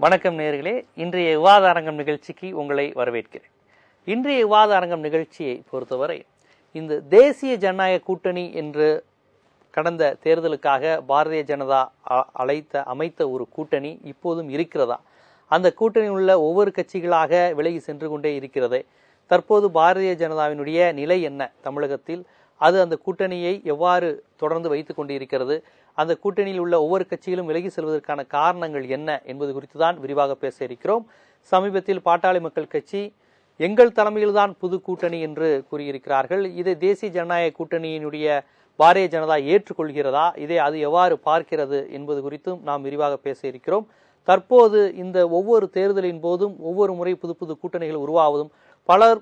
வணக்கம் நேயர்களே, இன்றைய விவாத அரங்கம் நிகழ்ச்சிக்கு உங்களை வரவேற்கிறேன். இன்றைய விவாத அரங்கம் நிகழ்ச்சியை பொறுத்தவரை இந்த தேசிய ஜனநாயக கூட்டணி என்று கடந்த தேர்தலுக்காக பாரதிய ஜனதா அமைத்த ஒரு கூட்டணி இப்போதும் இருக்கிறதா? அந்த கூட்டணியில் உள்ள ஒவ்வொரு கட்சிகளாக விலகி சென்று கொண்டே இருக்கிறது. தற்போது பாரதிய ஜனதாவினுடைய நிலை என்ன தமிழகத்தில்? அது அந்த கூட்டணியை எவ்வாறு தொடர்ந்து வைத்துக் கொண்டு இருக்கிறது? அந்த கூட்டணியில் உள்ள ஒவ்வொரு கட்சிகளும் விலகி செல்வதற்கான காரணங்கள் என்ன என்பது குறித்து தான் விரிவாக பேச இருக்கிறோம். சமீபத்தில் பாட்டாளி மக்கள் கட்சி எங்கள் தலைமையில்தான் புது கூட்டணி என்று கூறியிருக்கிறார்கள். இதை தேசிய ஜனநாயக கூட்டணியினுடைய பாரதிய ஜனதா ஏற்றுக்கொள்கிறதா? இதை அது எவ்வாறு பார்க்கிறது என்பது குறித்தும் நாம் விரிவாக பேச இருக்கிறோம். தற்போது இந்த ஒவ்வொரு தேர்தலின் போதும் ஒவ்வொரு முறை புது புது கூட்டணிகள் உருவாவதும், பலர்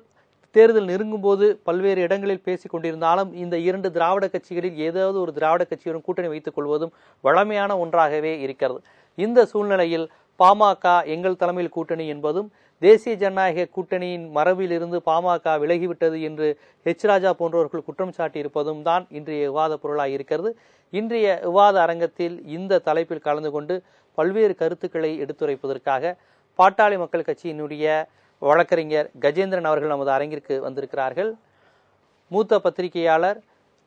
தேர்தல் நெருங்கும் போது பல்வேறு இடங்களில் பேசிக் கொண்டிருந்தாலும் இந்த இரண்டு திராவிட கட்சிகளில் ஏதாவது ஒரு திராவிட கட்சியுடன் கூட்டணி வைத்துக் கொள்வதும் வழமையான ஒன்றாகவே இருக்கிறது. இந்த சூழ்நிலையில் பாமக எங்கள் தலைமையில் கூட்டணி என்பதும், தேசிய ஜனநாயக கூட்டணியின் மரபில் இருந்து பாமக விலகிவிட்டது என்று ராஜா போன்றவர்கள் குற்றம் சாட்டி இருப்பதும் தான் இன்றைய விவாத பொருளாக இருக்கிறது. இன்றைய விவாத அரங்கத்தில் இந்த தலைப்பில் கலந்து கொண்டு பல்வேறு கருத்துக்களை எடுத்துரைப்பதற்காக பாட்டாளி மக்கள் கட்சியினுடைய வழக்கறிஞர் கஜேந்திரன் அவர்கள் நமது அரங்கிற்கு வந்திருக்கிறார்கள். மூத்த பத்திரிகையாளர்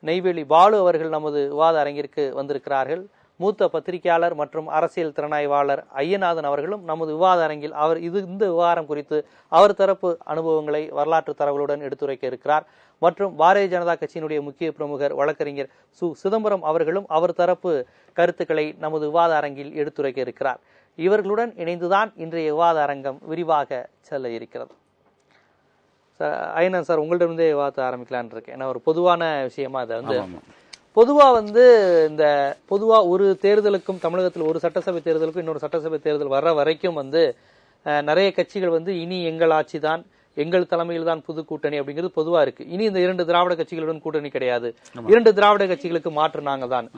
நெய்வேலி பாலு அவர்கள் நமது விவாத அரங்கிற்கு வந்திருக்கிறார்கள். மூத்த பத்திரிகையாளர் மற்றும் அரசியல் திறனாய்வாளர் ஐயநாதன் அவர்களும் நமது விவாத அரங்கில் இந்த விவகாரம் குறித்து அவர் தரப்பு அனுபவங்களை வரலாற்று தரவுகளுடன் எடுத்துரைக்க இருக்கிறார். மற்றும் பாரதிய ஜனதா கட்சியினுடைய முக்கிய பிரமுகர் வழக்கறிஞர் சிதம்பரம் அவர்களும் அவர் தரப்பு கருத்துக்களை நமது விவாத அரங்கில் எடுத்துரைக்க இருக்கிறார். இவர்களுடன் இணைந்துதான் இன்றைய விவாத அரங்கம் விரிவாக செல்ல இருக்கிறது. ஐயனா சார், உங்கள்ட்ட விவாதத்தை ஆரம்பிக்கலான் இருக்கேன். ஏன்னா ஒரு பொதுவான விஷயமா அதை பொதுவா ஒரு தேர்தலுக்கும், தமிழகத்தில் ஒரு சட்டசபை தேர்தலுக்கும் இன்னொரு சட்டசபை தேர்தல் வர்ற வரைக்கும் நிறைய கட்சிகள் இனி எங்கள் ஆட்சி தான், எங்கள் தலைமையில் தான் புது கூட்டணி அப்படிங்கிறது பொதுவா இருக்கு. இனி இந்த இரண்டு திராவிட கட்சிகளுடன் கூட்டணி கிடையாது, இரண்டு திராவிட கட்சிகளுக்கு மாற்று நாங்க தான்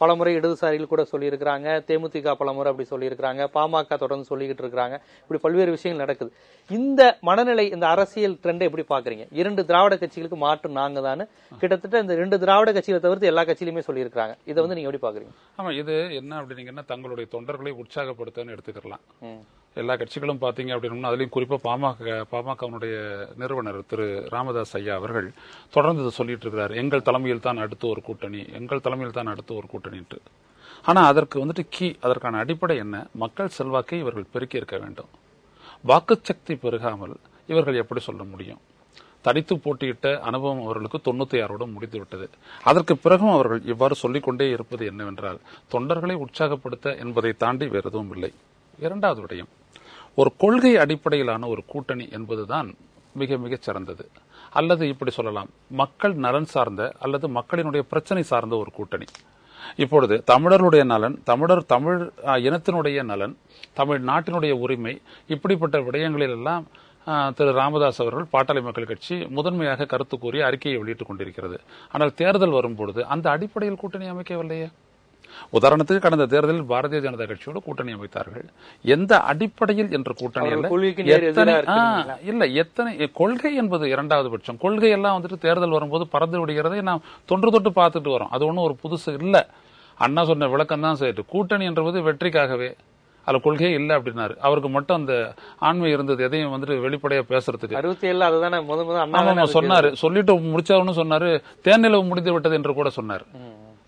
பலமுறை இடதுசாரிகள் கூட சொல்லியிருக்கிறாங்க, தேமுதிக பலமுறை அப்படி சொல்லியிருக்கிறாங்க, பாமக தொடர்ந்து சொல்லிக்கிட்டு இருக்கிறாங்க. இப்படி பல்வேறு விஷயங்கள் நடக்குது. இந்த மனநிலை, இந்த அரசியல் ட்ரெண்டை எப்படி பாக்குறீங்க? இரண்டு திராவிட கட்சிகளுக்கு மாற்று நாங்க தான் கிட்டத்தட்ட இந்த ரெண்டு திராவிட கட்சிகளை தவிர்த்து எல்லா கட்சியிலுமே சொல்லியிருக்காங்க. இதை நீங்க எப்படி பாக்குறீங்க? ஆமா, இது என்ன அப்படின்னீங்கன்னா தங்களுடைய தொண்டர்களை உற்சாகப்படுத்தன்னு எடுத்துக்கலாம். எல்லா கட்சிகளும் பாத்தீங்க அப்படின்னா, அதுலயும் குறிப்பா பாமகவுடைய நிறுவனர் திரு ராமதாஸ் ஐயா அவர்கள் தொடர்ந்து இதை சொல்லிட்டு இருக்கிறார். எங்கள் தலைமையில் தான் அடுத்து ஒரு கூட்டணி, எங்கள் தலைமையில் தான் அடுத்து ஒரு கூட்டணி. ஆனா அதற்கு அதற்கான அடிப்படை என்ன? மக்கள் செல்வாக்கை இவர்கள் பெருக்கி இருக்க வேண்டும். வாக்குச்சக்தி பெருகாமல் இவர்கள் எப்படி சொல்ல முடியும்? தனித்து போட்டியிட்ட அனுபவம் அவர்களுக்கு 96 முடித்து விட்டது. அதற்கு பிறகும் அவர்கள் இவ்வாறு சொல்லிக்கொண்டே இருப்பது என்னவென்றால், தொண்டர்களை உற்சாகப்படுத்த என்பதை தாண்டி வேறு எதுவும் இல்லை. இரண்டாவது விடயம், ஒரு கொள்கை அடிப்படையிலான ஒரு கூட்டணி என்பதுதான் மிக மிக சிறந்தது. அல்லது இப்படி சொல்லலாம், மக்கள் நலன் சார்ந்த அல்லது மக்களினுடைய பிரச்சனை சார்ந்த ஒரு கூட்டணி. இப்பொழுது தமிழர்களுடைய நலன், தமிழ் இனத்தினுடைய நலன், தமிழ் நாட்டினுடைய உரிமை, இப்படிப்பட்ட விடயங்களில் எல்லாம் திரு ராமதாஸ் அவர்கள் பாட்டாளி மக்கள் கட்சி முதன்மையாக கருத்து கூறி அறிக்கையை வெளியிட்டுக் கொண்டிருக்கிறது. ஆனால் தேர்தல் வரும்பொழுது அந்த அடிப்படையில் கூட்டணி அமைக்கவில்லையே. உதாரணத்துக்கு கடந்த தேர்தலில் பாரதிய ஜனதா கட்சியோடு கூட்டணி அமைத்தார்கள். எந்த அடிப்படையில் என்ற கூட்டணி இல்ல, எத்தனை கொள்கை என்பது இரண்டாவது பட்சம். கொள்கை எல்லாம் தேர்தல் வரும்போது பறந்து விடுகிறதை நாம் தொன்று பார்த்துட்டு வரோம். அது ஒன்றும் ஒரு புதுசு இல்ல. அண்ணா சொன்ன விளக்கம் தான் சேர்த்து, கூட்டணி என்பது வெற்றிக்காகவே, அதுல கொள்கையே இல்ல அப்படின்னாரு. அவருக்கு மட்டும் அந்த ஆண்மை இருந்தது, எதையும் வெளிப்படையா பேசுறதுக்கு. 67 சொன்னாரு. சொல்லிட்டு முடிச்சாருன்னு சொன்னாரு, தேர்நிலவு முடிந்து விட்டது என்று கூட சொன்னார்.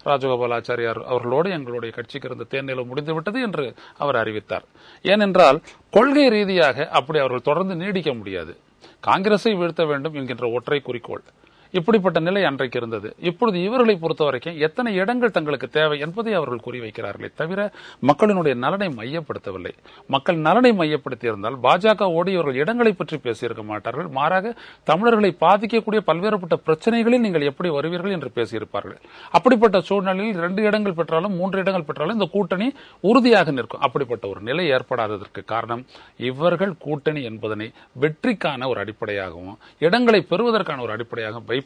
ராஜகோபால் ஆச்சாரியார் அவர்களோடு எங்களுடைய கட்சிக்கு இருந்த தேர்நிலவு முடிந்துவிட்டது என்று அவர் அறிவித்தார். ஏனென்றால் கொள்கை ரீதியாக அப்படி அவர்கள் தொடர்ந்து நீடிக்க முடியாது. காங்கிரஸை வீழ்த்த வேண்டும் என்கின்ற ஒற்றை குறிக்கோள், இப்படிப்பட்ட நிலை அன்றைக்கு இருந்தது. இப்பொழுது இவர்களை பொறுத்த வரைக்கும் எத்தனை இடங்கள் தங்களுக்கு தேவை என்பதை அவர்கள் குறிவைக்கிறார்களே தவிர மக்களினுடைய நலனை மையப்படுத்தவில்லை. மக்கள் நலனை மையப்படுத்தி இருந்தால் பாஜகவோடு இவர்கள் இடங்களை பற்றி பேசியிருக்க மாட்டார்கள். மாறாக தமிழர்களை பாதிக்கக்கூடிய பல்வேறுபட்ட பிரச்சனைகளில் நீங்கள் எப்படி வருவீர்கள் என்று பேசியிருப்பார்கள். அப்படிப்பட்ட சூழ்நிலையில் 2 இடங்கள் பெற்றாலும் 3 இடங்கள் பெற்றாலும் இந்த கூட்டணி உறுதியாக நிற்கும். அப்படிப்பட்ட ஒரு நிலை ஏற்படாததற்கு காரணம், இவர்கள் கூட்டணி என்பதனை வெற்றிக்கான ஒரு அடிப்படையாகவும் இடங்களை பெறுவதற்கான ஒரு அடிப்படையாகவும் வைப்பதனால்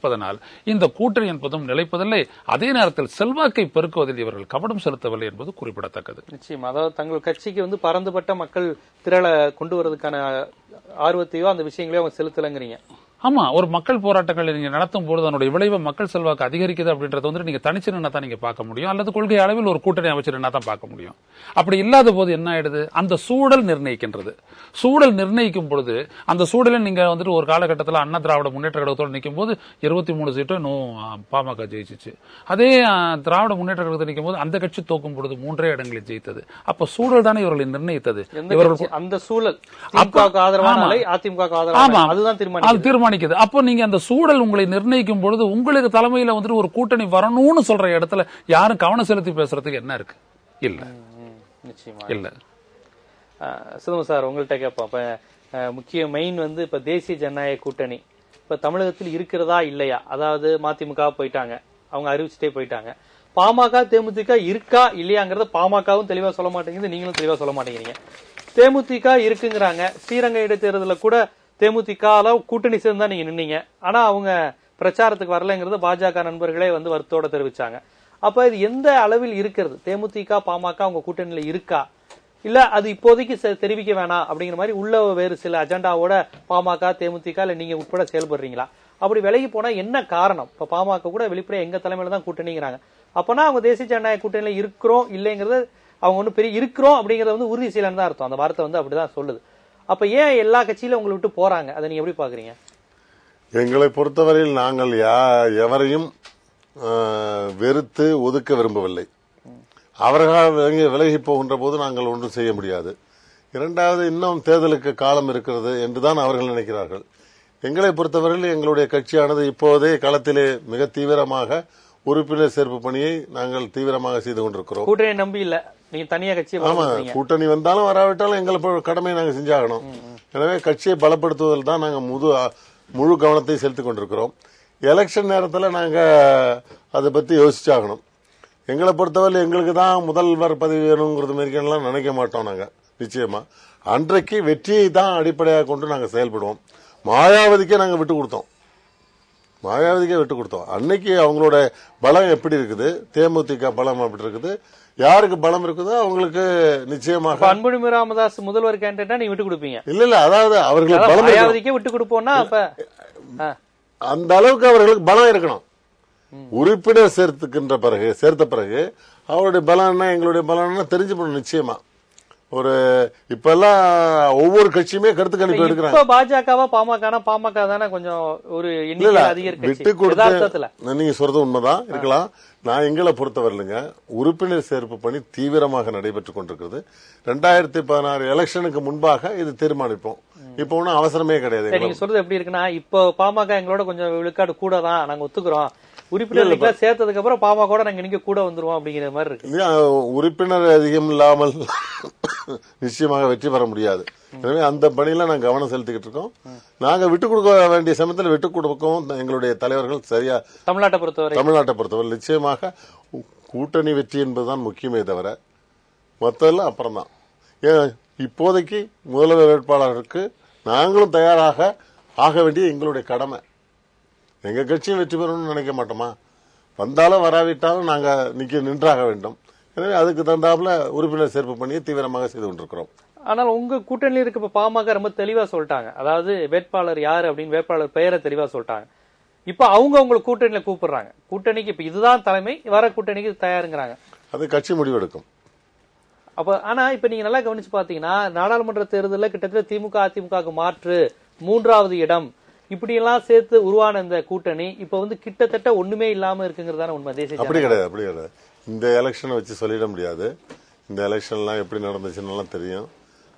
இந்த கூட்டணி என்பதும் நிலைப்பதில்லை. அதே நேரத்தில் செல்வாக்கை பெருக்குவதில் இவர்கள் கவனம் செலுத்தவில்லை என்பது குறிப்பிடத்தக்கது. நிச்சயம். அதாவது தங்கள் கட்சிக்கு பரந்துபட்ட மக்கள் திரள கொண்டு வருவதற்கான ஆர்வத்தையோ அந்த விஷயங்களையோ அவங்க செலுத்தலங்கிறீங்க. ஆமா, ஒரு மக்கள் போராட்டங்களை நீங்க நடத்தும் போது அதனுடைய விளைவை மக்கள் செல்வாக்கு அதிகரிக்குது அப்படின்றத வந்து நீங்க தனிச்சு நின்னா தான் நீங்க பார்க்க முடியும், அல்லது கொள்கை அளவில் ஒரு கூட்டணி அமைச்சு நின்னா தான் பார்க்க முடியும். அப்படி இல்லாத போது என்ன ஆயிடுது, அந்த சூழல் நிர்ணயிக்கின்றது. சூழல் நிர்ணயிக்கும் பொழுது அந்த சூழலில் நீங்க வந்துட்டு ஒரு காலகட்டத்தில் அண்ணா திராவிட முன்னேற்ற கழகத்தோடு நிற்கும் போது 23 சீட்டும் இன்னும் பாமக ஜெயிச்சிச்சு. அதே திராவிட முன்னேற்ற கழகத்தில் நிற்கும் போது அந்த கட்சி தோக்கும் பொழுது 3 இடங்களில் ஜெயித்தது. அப்ப சூழல் தானே இவர்களை நிர்ணயித்தது. இவர்கள் அந்த சூழல் அதிமுக அப்போ நீங்க அந்த சூழல் உங்களை நிர்ணயிக்கும் பொழுது உங்களுக்கு தலைமையில வந்துட்டு ஒரு கூட்டணி வரணும்னு சொல்ற இடத்துல யாரும் கவனம் செலுத்தி பேசுறதுக்கு என்ன இருக்கு? இல்ல, நிச்சயமா இல்ல. சிதம்பரம் சார், உங்கள்கிட்ட கேட்போம். இப்ப முக்கிய மெயின் வந்து இப்ப தேசிய ஜனநாயக கூட்டணி இப்ப தமிழகத்தில் இருக்கிறதா இல்லையா? அதாவது மதிமுக போயிட்டாங்க, அவங்க அறிவிச்சுட்டே போயிட்டாங்க. பாமக தேமுதிக இருக்கா இல்லையாங்கிறத பாமகவும் தெளிவா சொல்ல மாட்டேங்குது, நீங்களும் தெளிவா சொல்ல மாட்டேங்கிறீங்க. தேமுதிக இருக்குங்கிறாங்க. ஸ்ரீரங்க இடைத்தேர்தலில் கூட தேமுதிக கூட்டணி சேர்ந்து தான் நீங்க நின்னீங்க. ஆனா அவங்க பிரச்சாரத்துக்கு வரலைங்கிறத பாஜக நண்பர்களே வந்து வருத்தோட தெரிவிச்சாங்க. அப்ப இது எந்த அளவில் இருக்கிறது? தேமுதிக பாமக அவங்க கூட்டணியில இருக்கா, இல்ல அது இப்போதைக்கு தெரிவிக்க வேணாம் அப்படிங்கிற மாதிரி உள்ள வேறு சில அஜெண்டாவோட பாமக தேமுதிக இல்ல நீங்க உட்பட செயல்படுறீங்களா? அப்படி விலகி போனா என்ன காரணம்? இப்ப பாமக கூட வெளிப்படையா எங்க தலைமையில தான் கூட்டணிங்கிறாங்க. அப்பனா அவங்க தேசிய ஜனநாயக கூட்டணியில இருக்கிறோம் இல்லைங்கிறது அவங்க ஒன்னும் பெரிய இருக்கிறோம் அப்படிங்கறத வந்து உறுதி செய்யலன்னு தான் அர்த்தம். அந்த வார்த்தை வந்து அப்படிதான் சொல்லுது. அப்ப ஏன் எல்லா கட்சியிலும் உங்களை விட்டு போறாங்க? அதை நீங்க எப்படி பாக்குறீங்க? எங்களை பொறுத்தவரையில் நாங்கள் எவரையும் வெறுத்து ஒதுக்க விரும்பவில்லை. அவர்கள் விலகி போகின்ற போது நாங்கள் ஒன்றும் செய்ய முடியாது. இரண்டாவது, இன்னும் தேர்தலுக்கு காலம் இருக்கிறது என்றுதான் அவர்கள் நினைக்கிறார்கள். எங்களை பொறுத்தவரையில் எங்களுடைய கட்சியானது இப்போதே களத்திலே மிக தீவிரமாக உறுப்பினர் சேர்ப்பு பணியை நாங்கள் தீவிரமாக செய்து கொண்டிருக்கிறோம். கூட்டணி நம்பி இல்ல, நீங்க தனியா கட்சியை. ஆமா, கூட்டணி வந்தாலும் வராவிட்டாலும் எங்கள் கடமையை நாங்கள் செஞ்சாகணும். எனவே கட்சியை பலப்படுத்துவதில் தான் நாங்கள் முழு கவனத்தை செலுத்திக் கொண்டிருக்கிறோம். எலெக்ஷன் நேரத்தில் நாங்கள் அதை பற்றி யோசிச்சாகணும். எங்களை பொறுத்தவரை எங்களுக்கு தான் முதல்வர் பதவி வேணுங்கிறது மாரிலாம் நினைக்க மாட்டோம். நாங்கள் நிச்சயமா அன்றைக்கு வெற்றியை தான் அடிப்படையாக கொண்டு நாங்கள் செயல்படுவோம். மாயாவதிக்கே நாங்கள் விட்டு கொடுத்தோம். அன்னைக்கு அவங்களோட பலம் எப்படி இருக்குது, தேமுதிக பலம் எப்படி இருக்குது, யாருக்கு பலம் இருக்குதோ அவங்களுக்கு நிச்சயமாக. அன்புமணி ராமதாஸ் முதல்வர் கேண்டிடேட்டா நீ விட்டு கொடுப்பீங்க? இல்ல, அதாவது அவர்களுக்கு பலம் விட்டு கொடுப்போம்னா அப்ப அந்த அளவுக்கு அவர்களுக்கு பலம் இருக்கணும். உறுப்பினர் சேர்த்த பிறகு அவருடைய பலம் எங்களுடைய பலம் தெரிஞ்சு போடணும். நிச்சயமா ஒரு இப்ப எல்லாம் ஒவ்வொரு கட்சியுமே கருத்து கணிப்பு எடுக்கிறாங்க. பாஜகவா பாமக தானே கொஞ்சம் ஒரு விட்டு கொடுத்து நீங்க சொல்றது உண்மைதான் இருக்கலாம். நான் எங்களை பொறுத்தவரையிலுங்க உறுப்பினர் சேர்ப்பு பணி தீவிரமாக நடைபெற்றுக் கொண்டிருக்கிறது. 2016 எலெக்ஷனுக்கு முன்பாக இது தீர்மானிப்போம். இப்ப ஒன்னும் அவசரமே கிடையாது. நீங்க சொல்றது எப்படி இருக்குன்னா, இப்போ பாமக எங்களோட கொஞ்சம் விழுக்காடு கூட தான் நாங்க ஒத்துக்கிறோம், உறுப்பினர் சேர்த்ததுக்கு அப்புறம் பாமக நாங்க நீங்க கூட வந்துருவோம் அப்படிங்கிற மாதிரி இருக்கு. உறுப்பினர் அதிகம் இல்லாமல் நிச்சயமாக வெற்றி பெற முடியாது. எனவே அந்த பணியில நாங்க கவனம் செலுத்திக்கிட்டு இருக்கோம். நாங்க விட்டுக் கொடுக்க வேண்டிய சமயத்தில் விட்டுக் கொடுக்கவும் எங்களுடைய தலைவர்கள் சரியா. தமிழ்நாட்டை பொறுத்தவரை நிச்சயமாக கூட்டணி வெற்றி என்பதுதான் முக்கியமே தவிர மற்றெல்லாம் அப்புறம் தான். இப்போதைக்கு முதல்வர் வேட்பாளருக்கு நாங்களும் தயாராக ஆக வேண்டிய எங்களுடைய கடமை. எங்க கட்சியும் வெற்றி பெறணும்னு நினைக்க மாட்டோமா? வந்தாலும் வராவிட்டாலும் நாங்க நின்றாக வேண்டும். எனவே அதுக்கு தகுந்தாப்புல உறுப்பினர் சேர்ப்பு பண்ணியை தீவிரமாக செய்து கொண்டிருக்கிறோம். ஆனால் உங்க கூட்டணியில் இருக்க பாமக ரொம்ப தெளிவா சொல்லிட்டாங்க. அதாவது வேட்பாளர் யாரு அப்படின்னு வேட்பாளர் பெயரை தெளிவா சொல்லிட்டாங்க. இப்ப அவங்க உங்களுக்கு கூட்டணியில கூப்பிடுறாங்க. கூட்டணிக்கு இப்ப இதுதான் தலைமை, வர கூட்டணிக்கு தயாருங்கிறாங்க. அது கட்சி முடிவெடுக்கும். அப்ப ஆனா இப்ப நீங்க நல்லா கவனிச்சு பாத்தீங்கன்னா, நாடாளுமன்ற தேர்தலில் கிட்டத்தட்ட திமுக அதிமுக மாற்று 3வது இடம் இப்படி எல்லாம் சேர்த்து உருவான இந்த கூட்டணி இப்ப வந்து கிட்டத்தட்ட ஒண்ணுமே இல்லாம இருக்குங்கிறதான உண்மை. தேசிய அப்படி கிடையாது. இந்த எலெக்ஷனை வச்சு சொல்லிட முடியாது. இந்த எலெக்ஷன் எல்லாம் எப்படி நடந்துச்சுன்னு தெரியும்.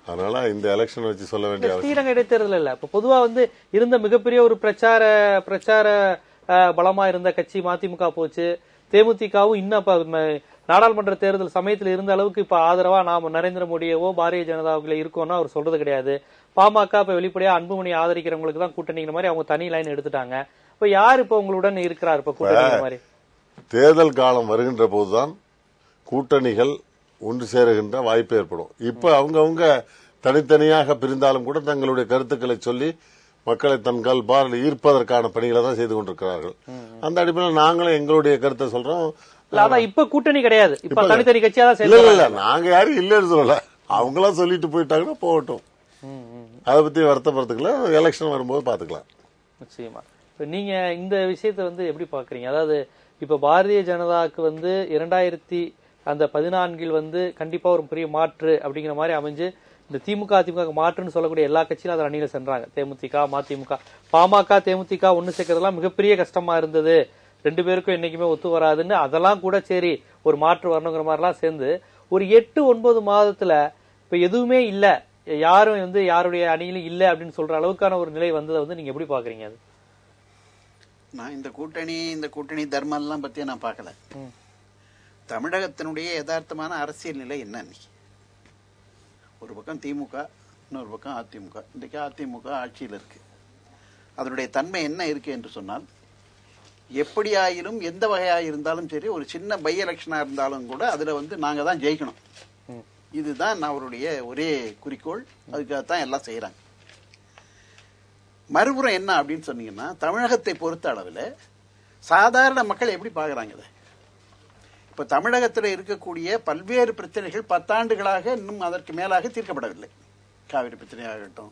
அதனால இந்த எலெக்ஷன் வச்சு சொல்ல வேண்டிய ஸ்ரீரங்க இடைத்தேர்தல் இல்ல. இப்ப பொதுவா வந்து இருந்த மிகப்பெரிய ஒரு பிரச்சார பலமா இருந்த கட்சி மதிமுக போச்சு. தேமுதிகவும் இன்னும் நாடாளுமன்ற தேர்தல் சமயத்தில் இருந்த அளவுக்கு இப்ப ஆதரவா நாம நரேந்திர மோடியவோ பாரதிய ஜனதாவுக்குள்ள இருக்கோம்னா அவர் சொல்றது கிடையாது. பாமக இப்ப வெளிப்படையா அன்புமணி ஆதரிக்கிறவங்களுக்கு தான் கூட்டணிங்கிற மாதிரி அவங்க தனி லைன் எடுத்துட்டாங்க. இப்ப யார் இப்ப உங்களுடன் இருக்கிறார் இப்ப கூட்டணி மாதிரி? தேர்தல் காலம் வருகின்ற போதுதான் கூட்டணிகள் ஒன்று சேருகின்ற வாய்ப்பு ஏற்படும். இப்ப அவங்க தனித்தனியாக பிரிந்தாலும் கூட தங்களுடைய கருத்துக்களை சொல்லி மக்களை தன்கால் பாரில் ஈர்ப்பதற்கான பணிகளை தான் செய்து கொண்டிருக்கிறார்கள். அந்த அடிப்படையில் நாங்களும் எங்களுடைய கருத்தை சொல்றோம். இப்ப கூட்டணி கிடையாது, இப்ப தனித்தனி கட்சியா தான். இல்ல நாங்க யாரும் இல்லன்னு சொல்லல, அவங்களாம் சொல்லிட்டு போயிட்டாங்கன்னா போகட்டும். அதை பத்தி வருத்தப்படுறதுக்குள்ள எலெக்ஷன் வரும்போது பாத்துக்கலாம். நிச்சயமா. இப்ப நீங்க இந்த விஷயத்தை வந்து எப்படி பாக்குறீங்க? அதாவது இப்ப பாரதிய ஜனதாவுக்கு வந்து 2014 வந்து கண்டிப்பா ஒரு பெரிய மாற்று அப்படிங்கிற மாதிரி அமைஞ்சு இந்த திமுக அதிமுக மாற்றுன்னு சொல்லக்கூடிய எல்லா கட்சியும் அதை அணியில சென்றாங்க. தேமுதிக, மதிமுக, பாமக, தேமுதிக ஒண்ணு சேர்க்கறதெல்லாம் மிகப்பெரிய கஷ்டமா இருந்தது, 2 பேருக்கும் என்னைக்குமே ஒத்து வராதுன்னு அதெல்லாம் கூட சரி ஒரு மாற்று வரணுங்கிற மாதிரிலாம் சேர்ந்து ஒரு 8-9 மாதத்துல இப்ப எதுவுமே இல்ல, யாரும் வந்து யாருடைய அணியிலும் இல்ல அப்படின்னு சொல்ற அளவுக்கான ஒரு நிலை வந்ததை வந்து நீங்க எப்படி பாக்குறீங்க? அது நான் இந்த கூட்டணி தர்மம் எல்லாம் பத்தி நான் பார்க்கல. தமிழகத்தினுடைய யதார்த்தமான அரசியல் நிலை என்ன? ஒரு பக்கம் திமுக, இன்னொரு பக்கம் அதிமுக. இன்றைக்கு அதிமுக ஆட்சியில் இருக்கு. அதனுடைய தன்மை என்ன இருக்கு என்று சொன்னால், எப்படி ஆயிலும் எந்த வகையாக இருந்தாலும் சரி, ஒரு சின்ன பை எலெக்ஷனா இருந்தாலும் கூட அதுல வந்து நாங்க தான் ஜெயிக்கணும், இதுதான் அவருடைய ஒரே குறிக்கோள். அதுக்காகத்தான் எல்லாம் செய்யறாங்க. மறுபுறம் என்ன அப்படின்னு சொன்னீங்கன்னா, தமிழகத்தை பொறுத்த அளவில் சாதாரண மக்கள் எப்படி பார்க்குறாங்க இதை? இப்போ தமிழகத்தில் இருக்கக்கூடிய பல்வேறு பிரச்சனைகள் 10 ஆண்டுகளாக இன்னும் அதற்கு மேலாக தீர்க்கப்படவில்லை. காவிரி பிரச்சனையாகட்டும்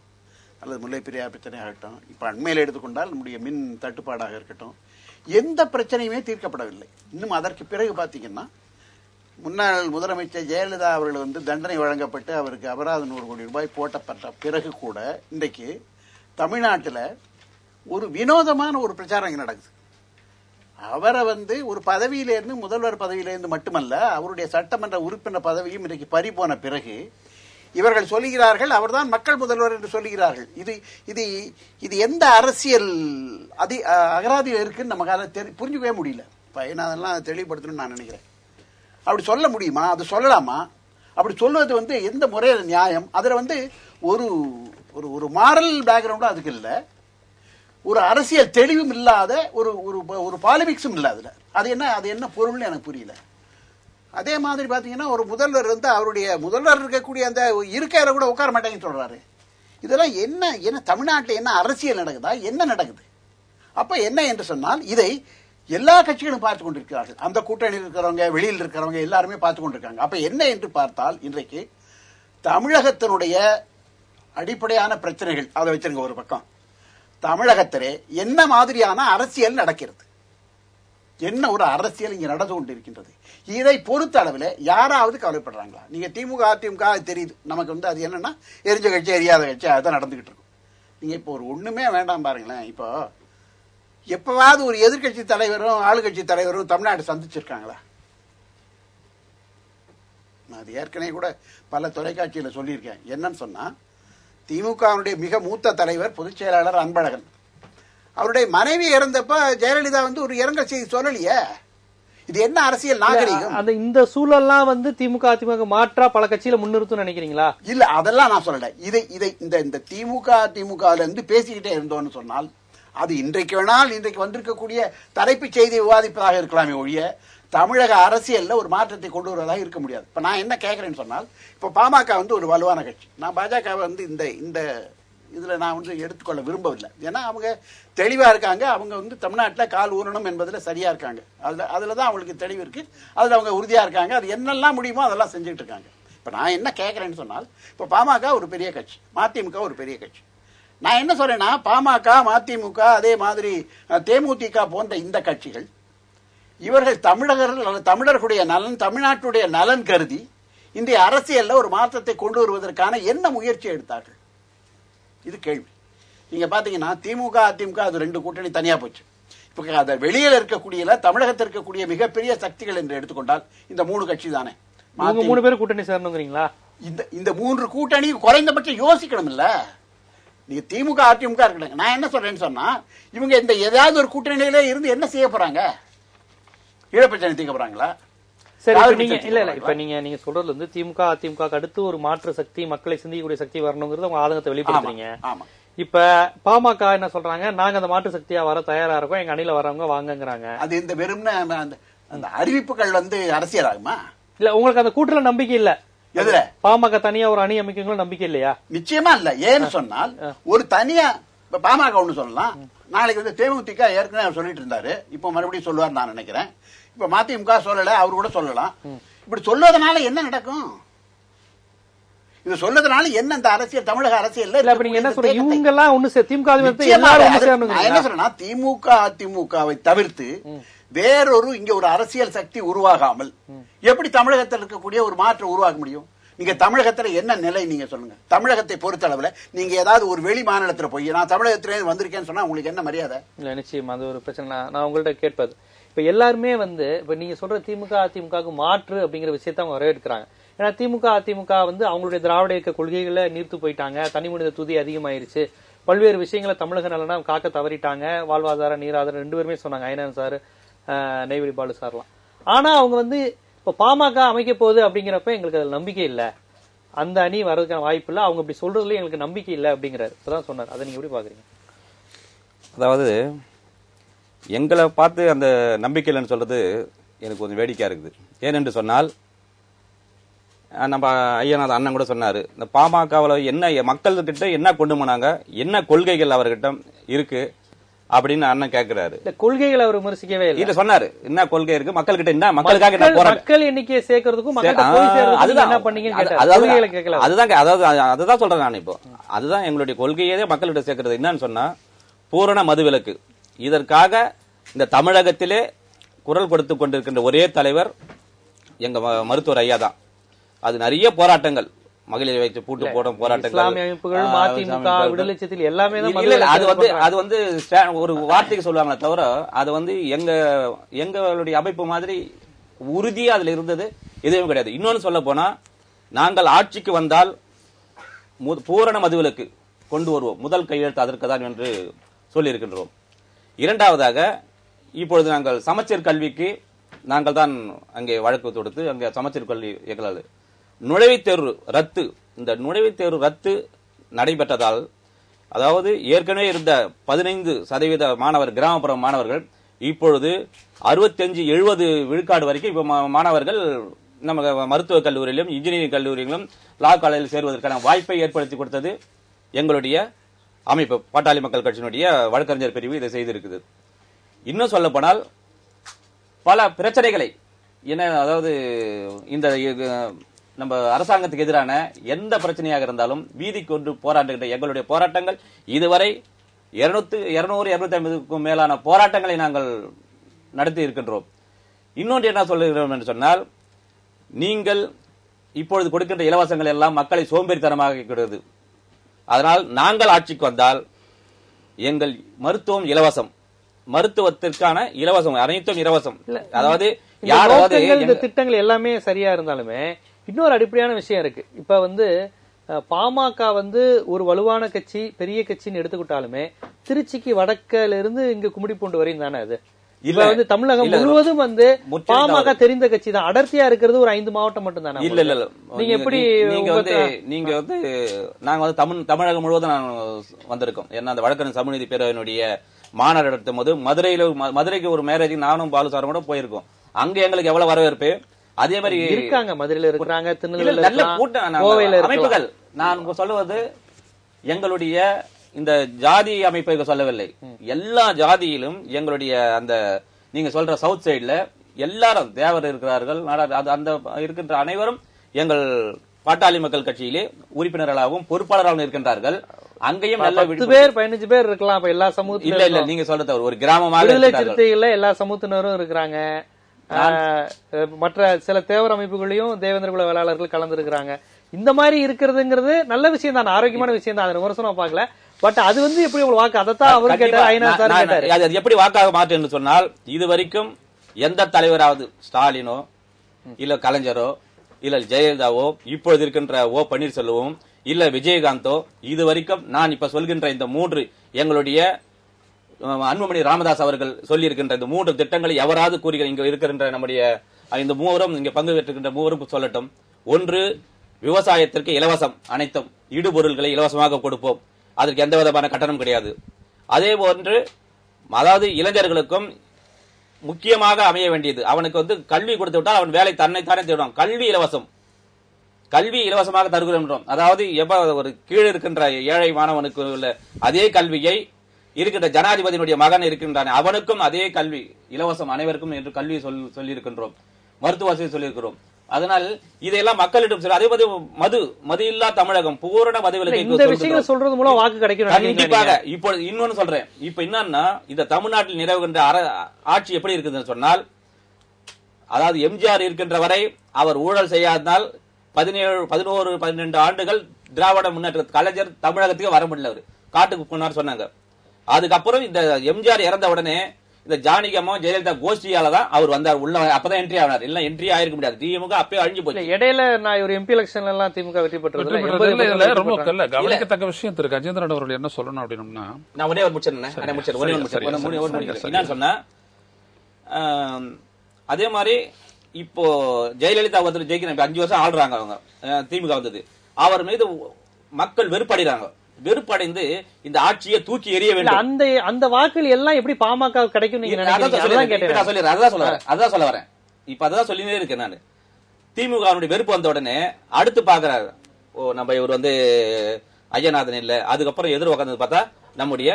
அல்லது முல்லை பெரியார் பிரச்சனையாகட்டும், இப்போ அண்மையில் எடுத்துக்கொண்டால் நம்முடைய மின் தட்டுப்பாடாக இருக்கட்டும், எந்த பிரச்சனையுமே தீர்க்கப்படவில்லை. இன்னும் அதற்கு பிறகு பார்த்தீங்கன்னா, முன்னாள் முதலமைச்சர் ஜெயலலிதா அவர்கள் வந்து தண்டனை வழங்கப்பட்டு அவருக்கு அபராதம் 100 கோடி ரூபாய் போட்டப்பட்ட பிறகு கூட இன்றைக்கு தமிழ்நாட்டில் ஒரு வினோதமான ஒரு பிரச்சாரம் இங்கே நடக்குது. அவரை வந்து ஒரு பதவியிலிருந்து, முதல்வர் பதவியிலிருந்து மட்டுமல்ல, அவருடைய சட்டமன்ற உறுப்பினர் பதவியும் இன்றைக்கு பறி போன பிறகு இவர்கள் சொல்லுகிறார்கள் அவர்தான் மக்கள் முதல்வர் என்று சொல்லுகிறார்கள். இது இது இது எந்த அரசியல் அகராதியில் இருக்குன்னு நமக்கால புரிஞ்சுக்கவே முடியல. நான் அதெல்லாம் தெளிவுபடுத்தணும்னு நான் நினைக்கிறேன். அப்படி சொல்ல முடியுமா? அது சொல்லலாமா? அப்படி சொல்வது வந்து எந்த முறையில் நியாயம்? அதில் வந்து ஒரு ஒரு மாரல் பேக்ரவுண்டும் அதுக்கு இல்லை, ஒரு அரசியல் தெளிவும் இல்லாத ஒரு ஒரு பாலிமிக்ஸும் இல்லை அதில். அது என்ன பொருள்னு எனக்கு புரியல. அதே மாதிரி பார்த்தீங்கன்னா, ஒரு முதல்வர் வந்து அவருடைய முதல்வர் இருக்கக்கூடிய அந்த இருக்கையில கூட உட்கார மாட்டேங்கன்னு சொல்றாரு. இதெல்லாம் என்ன தமிழ்நாட்டில் என்ன அரசியல் நடக்குதா? என்ன நடக்குது? அப்ப என்ன என்று சொன்னால், இதை எல்லா கட்சிகளும் பார்த்து கொண்டிருக்கிறார்கள். அந்த கூட்டணியில் இருக்கிறவங்க, வெளியில் இருக்கிறவங்க எல்லாருமே பார்த்து கொண்டிருக்காங்க. அப்ப என்ன என்று பார்த்தால், இன்றைக்கு தமிழகத்தினுடைய அடிப்படையான பிரச்சனைகள் அதை வச்சிருங்க ஒரு பக்கம். தமிழகத்திலே என்ன மாதிரியான அரசியல் நடக்கிறது, என்ன ஒரு அரசியல் இங்க நடந்து கொண்டிருக்கின்றது, இதை பொறுத்த அளவில் யாராவது கவலைப்படுறாங்களா? நீங்க திமுக அதிமுக தெரியுது நமக்கு வந்து, அது என்னன்னா எரிஞ்ச கட்சி எரியாத கட்சி, அதுதான் நடந்துகிட்டு இருக்கும். நீங்க இப்போ ஒரு ஒண்ணுமே வேண்டாம் பாருங்களேன். இப்போ எப்பவாவது ஒரு எதிர்கட்சி தலைவரும் ஆளுங்கட்சி தலைவரும் தமிழ்நாடு சந்திச்சிருக்காங்களா? நான் அது ஏற்கனவே கூட பல தொலைக்காட்சியில் சொல்லியிருக்கேன். என்னன்னு சொன்னா, திமுகவுடைய மிக மூத்த தலைவர் பொதுச் செயலாளர் அன்பழகன், அவருடைய மனைவி இறந்தப்ப ஜெயலலிதா வந்து ஒரு இரங்கல் செய்தி சொல்லலையே. இது என்ன அரசியல் நாகரிகம்? அந்த இந்த சூழல்லாம் வந்து திமுக அதிமுக மாற்றா பல கட்சியில முன்னிறுத்தும் நினைக்கிறீங்களா? இல்ல, அதெல்லாம் நான் சொல்லல. இதை இந்த திமுக இருந்து பேசிக்கிட்டே இருந்தோம்னு சொன்னால், அது இன்றைக்கு வேணால் இன்றைக்கு வந்திருக்கக்கூடிய தலைப்புச் செய்தி விவாதிப்பதாக இருக்கலாமே ஒழிய தமிழக அரசியல்ல ஒரு மாற்றத்தை கொண்டு வருவதாக இருக்க முடியாது. இப்ப நான் என்ன கேட்கிறேன்னு சொன்னால், இப்ப பாமக வந்து ஒரு வலுவான கட்சி. நான் பாஜக வந்து இந்த இதுல நான் வந்து எடுத்துக்கொள்ள விரும்பவில்லை. ஏன்னா அவங்க தெளிவா இருக்காங்க. அவங்க வந்து தமிழ்நாட்டில் கால் ஊறணும் என்பதில் சரியா இருக்காங்க. அதுலதான் அவங்களுக்கு தெளிவு இருக்கு. அதுல அவங்க உறுதியா இருக்காங்க. அது என்னெல்லாம் முடியுமோ அதெல்லாம் செஞ்சுட்டு இருக்காங்க. இப்ப நான் என்ன கேட்கிறேன்னு சொன்னால், இப்ப பாமக ஒரு பெரிய கட்சி, மதிமுக ஒரு பெரிய கட்சி. நான் என்ன சொல்றேன்னா, பாமக, மதிமுக, அதே மாதிரி தேமுதிக போன்ற இந்த கட்சிகள், இவர்கள் தமிழர்களுடைய நலன், தமிழ்நாட்டுடைய நலன் கருதி இன்றைய அரசியல்ல ஒரு மாற்றத்தை கொண்டு வருவதற்கான என்ன முயற்சி எடுத்தார்கள்? இது கேள்வி. நீங்க பாத்தீங்கன்னா திமுக அதிமுக அது 2 கூட்டணி தனியா போச்சு. இப்ப அத வெளியில இருக்கக்கூடிய தமிழகத்தில் இருக்கக்கூடிய மிகப்பெரிய சக்திகள் என்று எடுத்துக்கொண்டால் இந்த 3 கட்சி தானே. 3 பேர் கூட்டணி சேரணுங்கிறீங்களா? இந்த 3 கூட்டணி குறைந்தபட்சம் யோசிக்கணும் இல்ல. நீங்க திமுக அதிமுக இருக்கட்டும். நான் என்ன சொல்றேன்னு சொன்னா, இவங்க இந்த ஏதாவது ஒரு கூட்டணியில இருந்து என்ன செய்ய போறாங்க? ஈழப்பிரச்சனை தீர்க்க போறாங்களா? சரி, நீங்க இல்ல இப்ப நீங்க சொல்றதுல இருந்து திமுக அதிமுக அடுத்து ஒரு மாற்று சக்தி, மக்களை சிந்திக்கக்கூடிய சக்தி வரணுங்கிறது உங்க ஆதங்கத்தை வெளிப்படுத்துறீங்க. இப்ப பாமக என்ன சொல்றாங்க, நாங்க அந்த மாற்று சக்தியா வர தயாரா இருக்கோம், எங்க அணியில வரவங்க வாங்கங்கிறாங்க. அது இந்த வெறும் அந்த அறிவிப்புகள் வந்து அரசியல் ஆகுமா? இல்ல, உங்களுக்கு அந்த கூட்டுல நம்பிக்கை இல்ல? எதுல? பாமக தனியா ஒரு அணி அமைக்கங்களும் நம்பிக்கை இல்லையா? நிச்சயமா இல்ல. ஏன்னு சொன்னால், ஒரு தனியா பாமக ஒண்ணு சொல்லலாம், நாளைக்கு வந்து தேமுதிக ஏற்கனவே சொல்லிட்டு இருந்தாரு, இப்ப மறுபடியும் சொல்லுவார் நான் நினைக்கிறேன். இப்ப மதிமுக சொல்லல, அவரு கூட சொல்லலாம். இப்படி சொல்வதனால என்ன நடக்கும்? இது சொல்லதுனால என்ன இந்த அரசியல் தமிழக அரசியல் நீங்க என்ன சொல்றீங்க? இவங்க எல்லாம் ஒண்ணு திமுக என்ன சொல்றேன்னா திமுக அதிமுகவை தவிர்த்து வேறொரு இங்க ஒரு அரசியல் சக்தி உருவாகாமல் எப்படி தமிழகத்தில் இருக்கக்கூடிய ஒரு மாற்றம் உருவாக முடியும்? நீங்க தமிழகத்துல என்ன நிலை நீங்க சொல்லுங்க. தமிழகத்தை பொறுத்த அளவுல நீங்க ஏதாவது ஒரு வெளி மாநிலத்துல போய் நான் தமிழகத்திலே வந்திருக்கேன்னு சொன்னா உங்களுக்கு என்ன மரியாதை? இல்ல நிச்சயம் அது ஒரு பிரச்சனை. நான் உங்கள்ட்ட கேட்பது இப்ப எல்லாருமே இப்ப நீங்க சொல்ற திமுக அதிமுகவுக்கு மாற்று அப்படிங்கிற விஷயத்த அவங்க வரவேற்கிறாங்க. ஏன்னா திமுக அதிமுக அவங்களுடைய திராவிட இயக்க கொள்கைகளை நீர்த்து போயிட்டாங்க, தனி மனித துதி அதிகமாயிருச்சு, பல்வேறு விஷயங்களை தமிழக நலனா காக்க தவறிட்டாங்க, வாழ்வாதாரம் நீராதாரம் 2 பேருமே சொன்னாங்க, ஐயனார் சார் நெய்வேலி பாலு சார்லாம். ஆனா அவங்க இப்ப பாமக அமைக்க போகுது அப்படிங்கிறப்ப எங்களுக்கு அதுல நம்பிக்கை இல்ல, அந்த அணி வர்றதுக்கான வாய்ப்பு இல்ல, அவங்க இப்படி சொல்றதுல எங்களுக்கு நம்பிக்கை இல்லை அப்படிங்கிறாரு. இப்பதான் சொன்னார். அதை நீங்க எப்படி பாக்குறீங்க? அதாவது எங்களை பார்த்து அந்த நம்பிக்கை இல்லைன்னு சொல்றது எனக்கு கொஞ்சம் வேடிக்கையா இருக்குது. ஏனென்று சொன்னால் நம்ம ஐயநாத அண்ணன் கூட சொன்னாரு, இந்த பாமகவில் என்ன மக்கள்கிட்ட என்ன கொண்டு போனாங்க, என்ன கொள்கைகள் அவர்கிட்ட இருக்கு அப்படின்னு அண்ணன் கேட்கிறாரு. கொள்கைகள் அவர் விமர்சிக்கவே இல்லை. இல்ல சொன்னாரு என்ன கொள்கை இருக்கு மக்கள்கிட்ட, என்ன மக்களுக்காக என்ன போறாங்க, மக்கள் எண்ணிக்கையை சேர்க்கறதுக்கும் என்ன பண்ணீங்கன்னு அதுதான் அதுதான் சொல்றேன் நான். இப்போ அதுதான் எங்களுடைய கொள்கையே மக்கள்கிட்ட சேர்க்கறது. என்னன்னு சொன்னா பூரண மதுவிலக்கு. இதற்காக இந்த தமிழகத்திலே குரல் கொடுத்து கொண்டிருக்கின்ற ஒரே தலைவர் எங்க மருத்துவர் ஐயா தான். அது நிறைய போராட்டங்கள், மகளிரை வைத்து பூட்டு போடும் போராட்டங்கள், அது ஒரு வார்த்தைக்கு சொல்லுவாங்களே தவிர அது எங்களுடைய அமைப்பு மாதிரி உறுதியா அதுல இருந்தது எதுவும் கிடையாது. இன்னொன்னு சொல்ல போனா நாங்கள் ஆட்சிக்கு வந்தால் பூரண மதுவிலக்கு கொண்டு வருவோம், முதல் கையெழுத்து அதற்கு தான் என்று சொல்லி இருக்கின்றோம். இரண்டாவதாக இப்பொழுது நாங்கள் சமச்சீர் கல்விக்கு நாங்கள் தான் அங்கே வழக்கு தொடுத்து அங்கே சமச்சீர் கல்வி எங்களால் நுழைவுத் தேர்வு ரத்து, இந்த நுழைவுத் தேர்வு ரத்து நடைபெற்றதால், அதாவது ஏற்கனவே இருந்த 15% மாணவர் கிராமப்புற மாணவர்கள் இப்பொழுது 65-70 விழுக்காடு வரைக்கும் இப்ப மாணவர்கள் நம்ம மருத்துவக் கல்லூரியிலும் இன்ஜினியரிங் கல்லூரியிலும் லா காலேஜில் சேருவதற்கான வாய்ப்பை ஏற்படுத்தி கொடுத்தது எங்களுடைய அமைப்பு பாட்டாளி மக்கள் கட்சியினுடைய வழக்கறிஞர் பிரிவு இதை செய்திருக்குது. இன்னும் சொல்ல போனால் பல பிரச்சனைகளை அதாவது இந்த நம்ம அரசாங்கத்துக்கு எதிரான எந்த பிரச்சனையாக இருந்தாலும் வீதிக்கு கொண்டு போராடுகின்ற எங்களுடைய போராட்டங்கள் இதுவரை 200-250க்கும் மேலான போராட்டங்களை நாங்கள் நடத்தி இருக்கின்றோம். இன்னொன்று என்ன சொல்லுகிறோம் என்று சொன்னால், நீங்கள் இப்பொழுது கொடுக்கின்ற இலவசங்கள் எல்லாம் மக்களை சோம்பேறித்தனமாக இருக்கிறது. அதனால் நாங்கள் ஆட்சிக்கு வந்தால் எங்கள் மருத்துவம் இலவசம், மருத்துவத்திற்கான இலவசம் அனைத்தும் இலவசம். அதாவது இந்த திட்டங்கள் எல்லாமே சரியா இருந்தாலுமே இன்னொரு அடிப்படையான விஷயம் இருக்கு. இப்ப பாமக ஒரு வலுவான கட்சி, பெரிய கட்சின்னு எடுத்துக்கிட்டாலுமே திருச்சிக்கு வடக்கில இருந்து இங்க கும்மிடிப்பூண்டு வரையும் தானே அது. இப்ப தமிழகம் முழுவதும் பாமக தெரிந்த கட்சி தான். அடர்த்தியா இருக்கிறது ஒரு 5 மாவட்டம் மட்டும் தானே. இல்ல இல்ல நீங்க எப்படி நீங்க நாங்க தமிழகம் முழுவதும் வந்திருக்கோம். ஏன்னா அந்த வழக்கறிஞர் சமூக நீதி பேரவையினுடைய மாநாடு நடத்தும் போது மதுரைக்கு ஒரு மேரேஜுக்கு நானும் பாலு சாரும் கூட போயிருக்கோம். அங்க எங்களுக்கு எவ்வளவு வரவேற்பு. அதே மாதிரி இருக்காங்க, மதுரையில இருக்கிறாங்க, நல்ல கூட்டம் அமைப்புகள். நான் சொல்லுவது எங்களுடைய இந்த ஜாதி அமைப்பை சொல்லவில்லை, எல்லா ஜாதியிலும் எங்களுடைய அந்த நீங்க சொல்ற சவுத் சைடுல எல்லாரும் தேவர் இருக்கிறார்கள், அந்த இருக்கின்ற அனைவரும் எங்கள் பாட்டாளி மக்கள் கட்சியிலே உறுப்பினர்களாகவும் பொறுப்பாளராகவும் இருக்கின்றார்கள். அங்கேயும் நல்ல 10 பேர் 15 பேர் இருக்கலாம். எல்லா சமூகத்திலும் இல்ல இல்ல நீங்க சொல்றது ஒரு கிராமமாக சிறுத்தைகள்ல எல்லா சமூகத்தினரும் இருக்கிறாங்க. மற்ற சில தேவர் அமைப்புகளையும் தேவேந்திர குல வேளாளர்கள் கலந்துருக்கிறாங்க. இந்த மாதிரி இருக்கிறதுங்கிறது நல்ல விஷயம் தான், ஆரோக்கியமான விஷயம் தான், அதை விமர்சனமா பார்க்கல. பட் அது எப்படி உங்களுக்கு வாக்கு, அதைத்தான் அவர் கேட்டார். அது எப்படி வாக்காக மாற்று என்று சொன்னால், இது வரைக்கும் எந்த தலைவராவது ஸ்டாலினோ இல்ல கலைஞரோ இல்ல ஜெயலலிதாவோ இப்பொழுது இருக்கின்ற ஓ பன்னீர்செல்வமும் இல்ல விஜயகாந்தோ இது வரைக்கும் நான் இப்ப சொல்கின்ற இந்த 3 எங்களுடைய அன்புமணி ராமதாஸ் அவர்கள் சொல்லி இருக்கின்ற இந்த 3 திட்டங்களை எவராது கூறுகிற இங்க இருக்கின்ற நம்முடைய இந்த 3 இங்க பங்கு பெற்றிருக்கின்ற 3 சொல்லட்டும். ஒன்று, விவசாயத்திற்கு இலவசம், அனைத்தும் இடுபொருள்களை இலவசமாக கொடுப்போம், அதற்கு எந்த விதமான கட்டணம் கிடையாது. அதே போன்று அதாவது இளைஞர்களுக்கும் முக்கியமாக அமைய வேண்டியது, அவனுக்கு கல்வி கொடுத்து விட்டால் அவன் வேலை தன்னைத்தானே தேடுவான். கல்வி இலவசம், கல்வி இலவசமாக தருகிறோம். அதாவது ஒரு கீழே இருக்கின்ற ஏழை மாணவனுக்கு உள்ள அதே கல்வியை இருக்கின்ற ஜனாதிபதியினுடைய மகன் இருக்கின்றான், அவனுக்கும் அதே கல்வி இலவசம் அனைவருக்கும் என்று கல்வி சொல்லி இருக்கின்றோம். மருத்துவ வசதி சொல்லியிருக்கிறோம். அதனால் இதையெல்லாம் மக்களிடம் அதே மாதிரி மது இல்லா தமிழகம் பூரண மதுவிலக்கு இந்த விஷயங்களை சொல்றது மூலம் வாக்கு கிடைக்கும். கண்டிப்பாக. இப்போ இன்னொன்னு சொல்றேன். இப்ப என்னன்னா இந்த தமிழ்நாட்டில் நிலவுகின்ற ஆட்சி எப்படி இருக்குதுன்னு சொன்னால், அதாவது எம்ஜிஆர் இருக்கின்ற வரை அவர் ஊழல் செய்யாததால் 12 ஆண்டுகள் திராவிட முன்னேற்ற கலைஞர் தமிழகத்துக்கு வர முடியல. அவர் காட்டுக்கு போனார் சொன்னாங்க. அதுக்கப்புறம் இந்த எம்ஜிஆர் இறந்த உடனே இந்த ஜானகியம்மா ஜெயலலிதா கோஷ்டியால தான் அவர் வந்தார் உள்ள. அப்பதான் என்ட்ரி ஆனார். இல்ல என்ட்ரி ஆயிருக்க முடியாது. திமுக அப்பயே அழிஞ்சு போச்சு. இடையில நான் ஒரு எம்பி எலெக்ஷன்ல எல்லாம் திமுக வெற்றி பெற்றது ரொம்ப கவனிக்கத்தக்க விஷயம் திரு கஜேந்திரன் அவர்கள் என்ன சொல்லணும் அப்படின்னா, நான் ஒரே ஒரு முடிச்சிருந்தேன். என்ன சொன்னா, அதே மாதிரி இப்போ ஜெயலலிதா வந்து ஜெயிக்கிறாங்க. 5 வருஷம் ஆள்றாங்க அவங்க. திமுக வந்தது. அவர் மீது மக்கள் வெறுப்படைறாங்க. வெறுப்படைந்து இந்த ஆட்சியை தூக்கி எறிய வேண்டும். அந்த வாக்குகள் எல்லாம் எப்படி பாமக கிடைக்கும் நீங்க அதான் சொல்ல வரேன். இப்ப அதான் சொல்லினே இருக்கேன் நான். திமுக வெறுப்பு வந்த உடனே அடுத்து பாக்குறாரு, ஓ நம்ம இவர் வந்து ஐயநாதன் இல்ல. அதுக்கப்புறம் எதிர் உட்கார்ந்து பார்த்தா நம்முடைய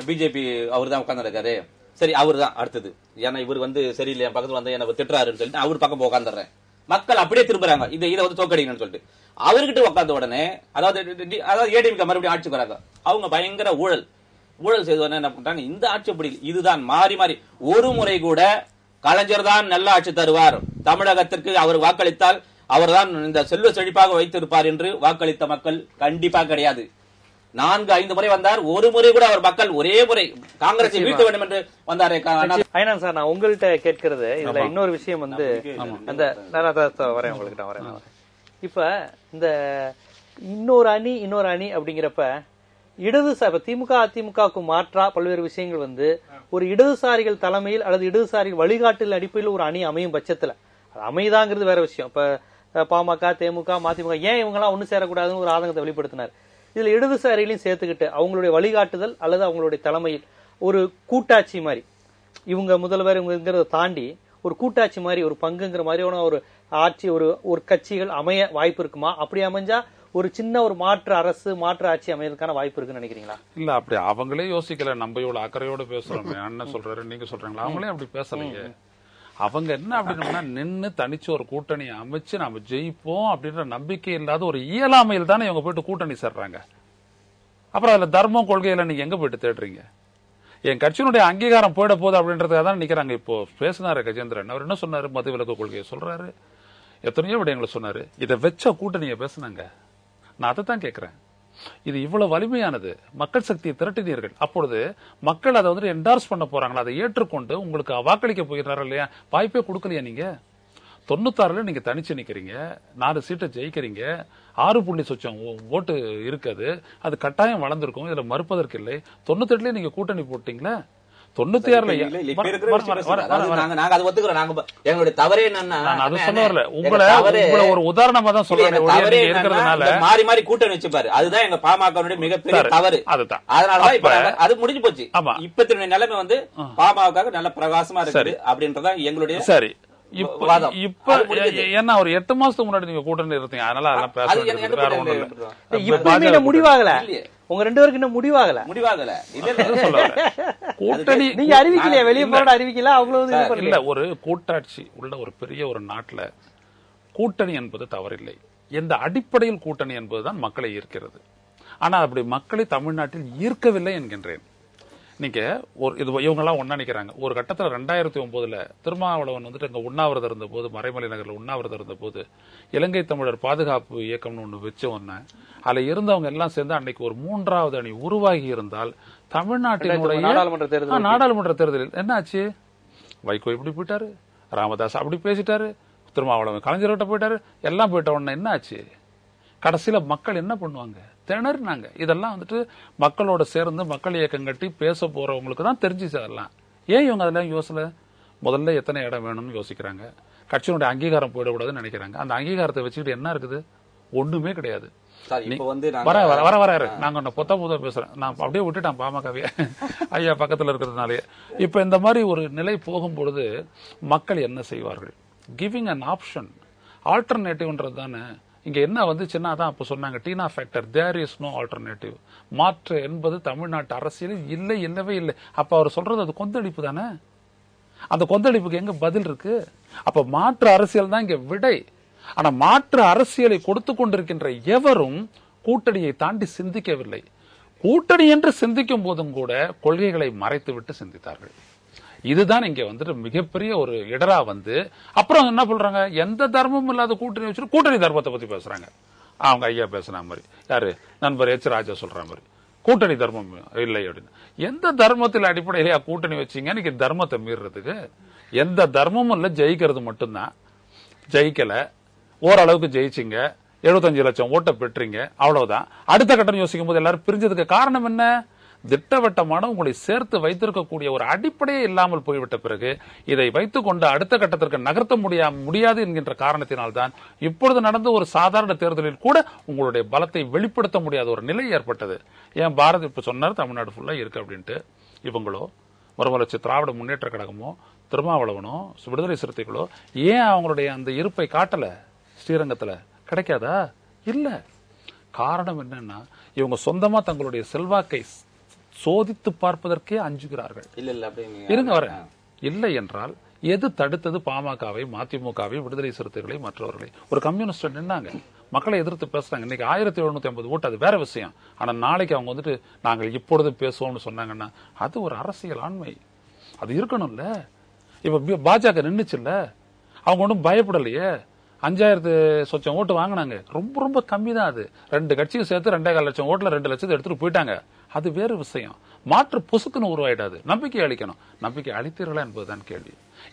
பிஜேபி அவர் தான் உட்கார்ந்து இருக்காரு. சரி, அவர் தான் அடுத்தது. ஏன்னா இவர் வந்து சரியில்லை, என் பக்கத்துல வந்து என்ன திட்டுறாருன்னு சொல்லிட்டு அவர் பக்கம் உட்காந்துறேன். மக்கள் அப்படியே திரும்புறாங்க, இதை வந்து தோக்கடிக்கணும்னு சொல்லிட்டு. அவர்கிட்ட உட்கார்ந்த உடனே அதாவது ஏடிஎம்கே மறுபடியும் ஆட்சிக்கு வராங்க. அவங்க பயங்கர ஊழல் செய்த உடனே என்ன பண்றாங்க, இந்த ஆட்சி அப்படி இதுதான் மாறி மாறி. ஒரு முறை கூட கலைஞர் தான் நல்ல ஆட்சி தருவார், தமிழகத்திற்கு அவர் வாக்களித்தால் அவர் தான் இந்த செல்வ செழிப்பாக வைத்திருப்பார் என்று வாக்களித்த மக்கள் கண்டிப்பா கிடையாது. 4-5 முறை வந்தார். ஒரு முறை கூட அவர் மக்கள் ஒரே முறை காங்கிரஸை வீழ்த்த வேண்டும் என்று வந்தாரே. ஐயனான் சார், நான் உங்கள்கிட்ட கேட்கிறது இதுல இன்னொரு விஷயம் வந்து அந்த வரேன் உங்களுக்கு நான் வரேன். இப்ப இந்த இன்னொரு அணி அப்படிங்கிறப்ப இடதுசாரி திமுக அதிமுகவுக்கு மாற்றா பல்வேறு விஷயங்கள் வந்து ஒரு இடதுசாரிகள் தலைமையில் அல்லது இடதுசாரிகள் வழிகாட்டல் அடிப்படையில் ஒரு அணி அமையும் பட்சத்துல அது அமைதாங்கிறது வேற விஷயம். இப்ப பாமக, தேமுக, மதிமுக ஏன் இவங்கெல்லாம் ஒண்ணு சேரக்கூடாதுன்னு ஒரு ஆதங்கத்தை வெளிப்படுத்தினார். இதுல இடதுசாரிகளையும் சேர்த்துக்கிட்டு அவங்களுடைய வழிகாட்டுதல் அல்லது அவங்களுடைய தலைமையில் ஒரு கூட்டாட்சி மாதிரி, இவங்க முதல்வர் இவங்கிறத தாண்டி ஒரு கூட்டாட்சி மாதிரி, ஒரு பங்குங்கிற மாதிரியான ஒரு ஆட்சி, ஒரு கட்சிகள் அமைய வாய்ப்பு இருக்குமா? அப்படி அமைஞ்சா ஒரு சின்ன ஒரு மாற்று அரசு, மாற்று ஆட்சி அமையறதுக்கான வாய்ப்பு இருக்குன்னு நினைக்கிறீங்களா? இல்ல, அப்படி அவங்களே யோசிக்கல. நம்ம இவ்வளவு அக்கறையோட பேசுறோமே, அண்ணன் சொல்றாரு, நீங்க சொல்றீங்களா? அவங்களே அப்படி பேசலைங்க. அவங்க என்ன அப்படின்னா, நின்று தனிச்சு ஒரு கூட்டணி அமைச்சு நம்ம ஜெயிப்போம் அப்படின்ற நம்பிக்கை இல்லாத ஒரு இயலாமையில் தானே இவங்க போயிட்டு கூட்டணி சேர்றாங்க. அப்புறம் அதுல தர்மம் கொள்கையில நீங்க எங்க போயிட்டு தேடுறீங்க? என் கட்சியினுடைய அங்கீகாரம் போயிட போகுது அப்படின்றதுக்காக தான் நிக்கிறாங்க. இப்போ பேசினாரு கஜேந்திரன், அவர் என்ன சொன்னாரு, மதுவிலக்கு கொள்கையை சொல்றாரு, எத்தனையோ விடயங்களை சொன்னாரு. இதை வச்ச கூட்டணியை பேசினாங்க. நான் அதை தான் கேட்கிறேன். இது இவ்வளவு வலிமையானது, மக்கள் சக்தியை திரட்டினீர்கள். அப்பொழுது மக்கள் அதை வந்து என்டார்ஸ் பண்ண போறாங்களா? அதை ஏற்றுக்கொண்டு உங்களுக்கு வாக்களிக்க போகிறாரா இல்லையா? வாய்ப்பே கொடுக்கலையா? நீங்க 96ல நீங்க தனிச்சு நிக்கிறீங்க, 4 சீட்டை ஜெயிக்கிறீங்க, 6.0 ஓட்டு இருக்குது. அது கட்டாயம் வளர்ந்திருக்கும், இதுல மறுப்பதற்கு இல்லை. 98ல நீங்க கூட்டணி போட்டீங்களா? 96ல எங்களுடைய தவறே என்னன்னா, உங்களை ஒரு உதாரணமா தான் சொல்றேன். மாறி மாறி கூட்டணி வச்சுப்பாரு, அதுதான் எங்க பாமக மிகப்பெரிய தவறு. அதுதான், அதனாலதான் அது முடிஞ்சு போச்சு. இப்ப நிலைமை வந்து பாமக நல்ல பிரகாசமா இருக்கு அப்படின்றதான் எங்களுடைய சரி. இப்ப ஏன்னா ஒரு 8 மாசத்துக்கு முன்னாடி நீங்க கூட்டணி இருந்தீங்க, அதனால அதெல்லாம் பேச முடிவாகல. உங்க 2 பேருக்கு இன்னும் முடிவாகல. கூட்டணி நீங்க அறிவிக்கலையா? வெளியே போட அறிவிக்கல. அவ்வளவு இல்ல. ஒரு கூட்டாட்சி உள்ள ஒரு பெரிய ஒரு நாட்டுல கூட்டணி என்பது தவறில்லை. எந்த அடிப்படையில் கூட்டணி என்பதுதான் மக்களை ஈர்க்கிறது. ஆனா அப்படி மக்களை தமிழ்நாட்டில் ஈர்க்கவில்லை என்கின்றேன். நீங்க இவங்க எல்லாம் ஒன்னா நிக்கிறாங்க. ஒரு கட்டத்துல 2009ல திருமாவளவன் வந்துட்டு அங்க உண்ணாவிரதம் இருந்த போது, மறைமலை நகர்ல உண்ணாவிரதம் இருந்த போது, இலங்கை தமிழர் பாதுகாப்பு இயக்கம்னு ஒண்ணு வச்ச ஒண்ணு, அதுல இருந்தவங்க எல்லாம் சேர்ந்து அன்னைக்கு ஒரு 3வது அணி உருவாகி இருந்தால் தமிழ்நாட்டினுடைய நாடாளுமன்ற தேர்தலில் என்ன ஆச்சு? வைகோ இப்படி போயிட்டாரு, ராமதாஸ் அப்படி பேசிட்டாரு, திருமாவளவன் கலைஞர்கிட்ட போயிட்டாரு, எல்லாம் போயிட்ட உடனே என்ன ஆச்சு? கடைசியில மக்கள் என்ன பண்ணுவாங்க? திணறினாங்க. இதெல்லாம் வந்துட்டு மக்களோட சேர்ந்து மக்கள் இயக்கம் கட்டி பேச போறவங்களுக்கு தான் தெரிஞ்சு சேரலாம். ஏன் இவங்க அதெல்லாம் யோசனை? முதல்ல எத்தனை இடம் வேணும்னு யோசிக்கிறாங்க. கட்சியினுடைய அங்கீகாரம் போயிடக்கூடாதுன்னு நினைக்கிறாங்க. அந்த அங்கீகாரத்தை வச்சுக்கிட்டு என்ன இருக்குது? ஒண்ணுமே கிடையாது. வர நாங்க பொத்த புத பேசுறேன், நான் அப்படியே விட்டுட்டேன் பாமகவே ஐயா பக்கத்துல இருக்கிறதுனாலே. இப்ப இந்த மாதிரி ஒரு நிலை போகும் பொழுது மக்கள் என்ன செய்வார்கள்? கிவிங் அன் ஆப்ஷன், ஆல்டர்னேட்டிவ்ன்றது தானே. இங்க என்ன வந்துச்சுன்னா தான் அப்ப சொன்னாங்க, TINA factor, there is no alternative. மாற்று என்பது தமிழ்நாட்டு அரசியலில் இல்லை, இல்லவே இல்லை. அப்ப அவர் சொல்றது அது கொந்தளிப்பு தானே. அந்த கொந்தளிப்புக்கு எங்க பதில் இருக்கு? அப்ப மாற்று அரசியல் தான் இங்க விடை. ஆனா மாற்று அரசியலை கொடுத்து கொண்டிருக்கின்ற எவரும் கூட்டணியை தாண்டி சிந்திக்கவில்லை. கூட்டணி என்று சிந்திக்கும் போதும் கூட கொள்கைகளை மறைத்துவிட்டு சிந்தித்தார்கள். இதுதான் இங்க வந்துட்டு மிகப்பெரிய ஒரு இடரா வந்து அப்புறம் என்ன சொல்றாங்க, எந்த தர்மமும் இல்லாத கூட்டணி வச்சுட்டு கூட்டணி தர்மத்தை பத்தி பேசுறாங்க. அவங்க ஐயா பேசுன மாதிரி, யாரு நண்பர் எச் ராஜா சொல்ற மாதிரி கூட்டணி தர்மம் இல்லை அப்படின்னு. எந்த தர்மத்தில் அடிப்படையிலேயே கூட்டணி வச்சீங்க? இன்னைக்கு தர்மத்தை மீறுறதுக்கு எந்த தர்மமும் இல்ல, ஜெயிக்கிறது மட்டும்தான். ஜெயிக்கல, ஓரளவுக்கு ஜெயிச்சிங்க, 75 லட்சம் ஓட்டை பெற்றீங்க, அவ்வளவுதான். அடுத்த கட்டம் யோசிக்கும் போது எல்லாரும் பிரிஞ்சதுக்கு காரணம் என்ன? திட்டவட்டமான உங்களை சேர்த்து வைத்திருக்கக்கூடிய ஒரு அடிப்படையே இல்லாமல் போய்விட்ட பிறகு இதை வைத்துக் கொண்டு அடுத்த கட்டத்திற்கு நகர்த்த முடியாது என்கின்ற காரணத்தினால்தான் இப்பொழுது நடந்த ஒரு சாதாரண தேர்தலில் கூட உங்களுடைய பலத்தை வெளிப்படுத்த முடியாத ஒரு நிலை ஏற்பட்டது. ஏன் பாரத் இப்ப சொன்னார் தமிழ்நாடு ஃபுல்லா இருக்கு அப்படின்ட்டு, இவங்களோ மறுமலர்ச்சி திராவிட முன்னேற்ற கழகமோ திருமாவளவனோ விடுதலை சிறுத்தைகளோ ஏன் அவங்களுடைய அந்த இருப்பை காட்டல? ஸ்ரீரங்கத்துல கிடைக்காதா? இல்ல. காரணம் என்னன்னா, இவங்க சொந்தமா தங்களுடைய செல்வாக்கை சோதித்து பார்ப்பதற்கே அஞ்சுகிறார்கள். இருங்க வர இல்லை என்றால் எது தடுத்தது பாமகவை, மதிமுகவை, விடுதலை சிறுத்தைகளை, மற்றவர்களை? ஒரு கம்யூனிஸ்ட் நின்னாங்க, மக்களை எதிர்த்து பேசுறாங்க. இன்னைக்கு 1750 ஓட்டு, அது வேற விஷயம். ஆனா நாளைக்கு அவங்க வந்துட்டு நாங்கள் இப்பொழுது பேசுவோம்னு சொன்னாங்கன்னா அது ஒரு அரசியல் ஆண்மை, அது இருக்கணும்ல. இப்ப பாஜக நின்னுச்சு இல்ல, அவங்க ஒன்றும் பயப்படலையே. 5000 சொச்சம் ஓட்டு வாங்கினாங்க, ரொம்ப ரொம்ப கம்மி தான். அது 2 கட்சியும் சேர்த்து 2.25 லட்சம் ஓட்டுல 2 லட்சத்தை எடுத்துட்டு போயிட்டாங்க. அது வேறு விஷயம். மாற்று பொசுக்குன்னு உருவாயிடாது. நம்பிக்கை அளிக்கணும். நம்பிக்கை அளித்தீர்களா என்பதுதான் கேள்வி.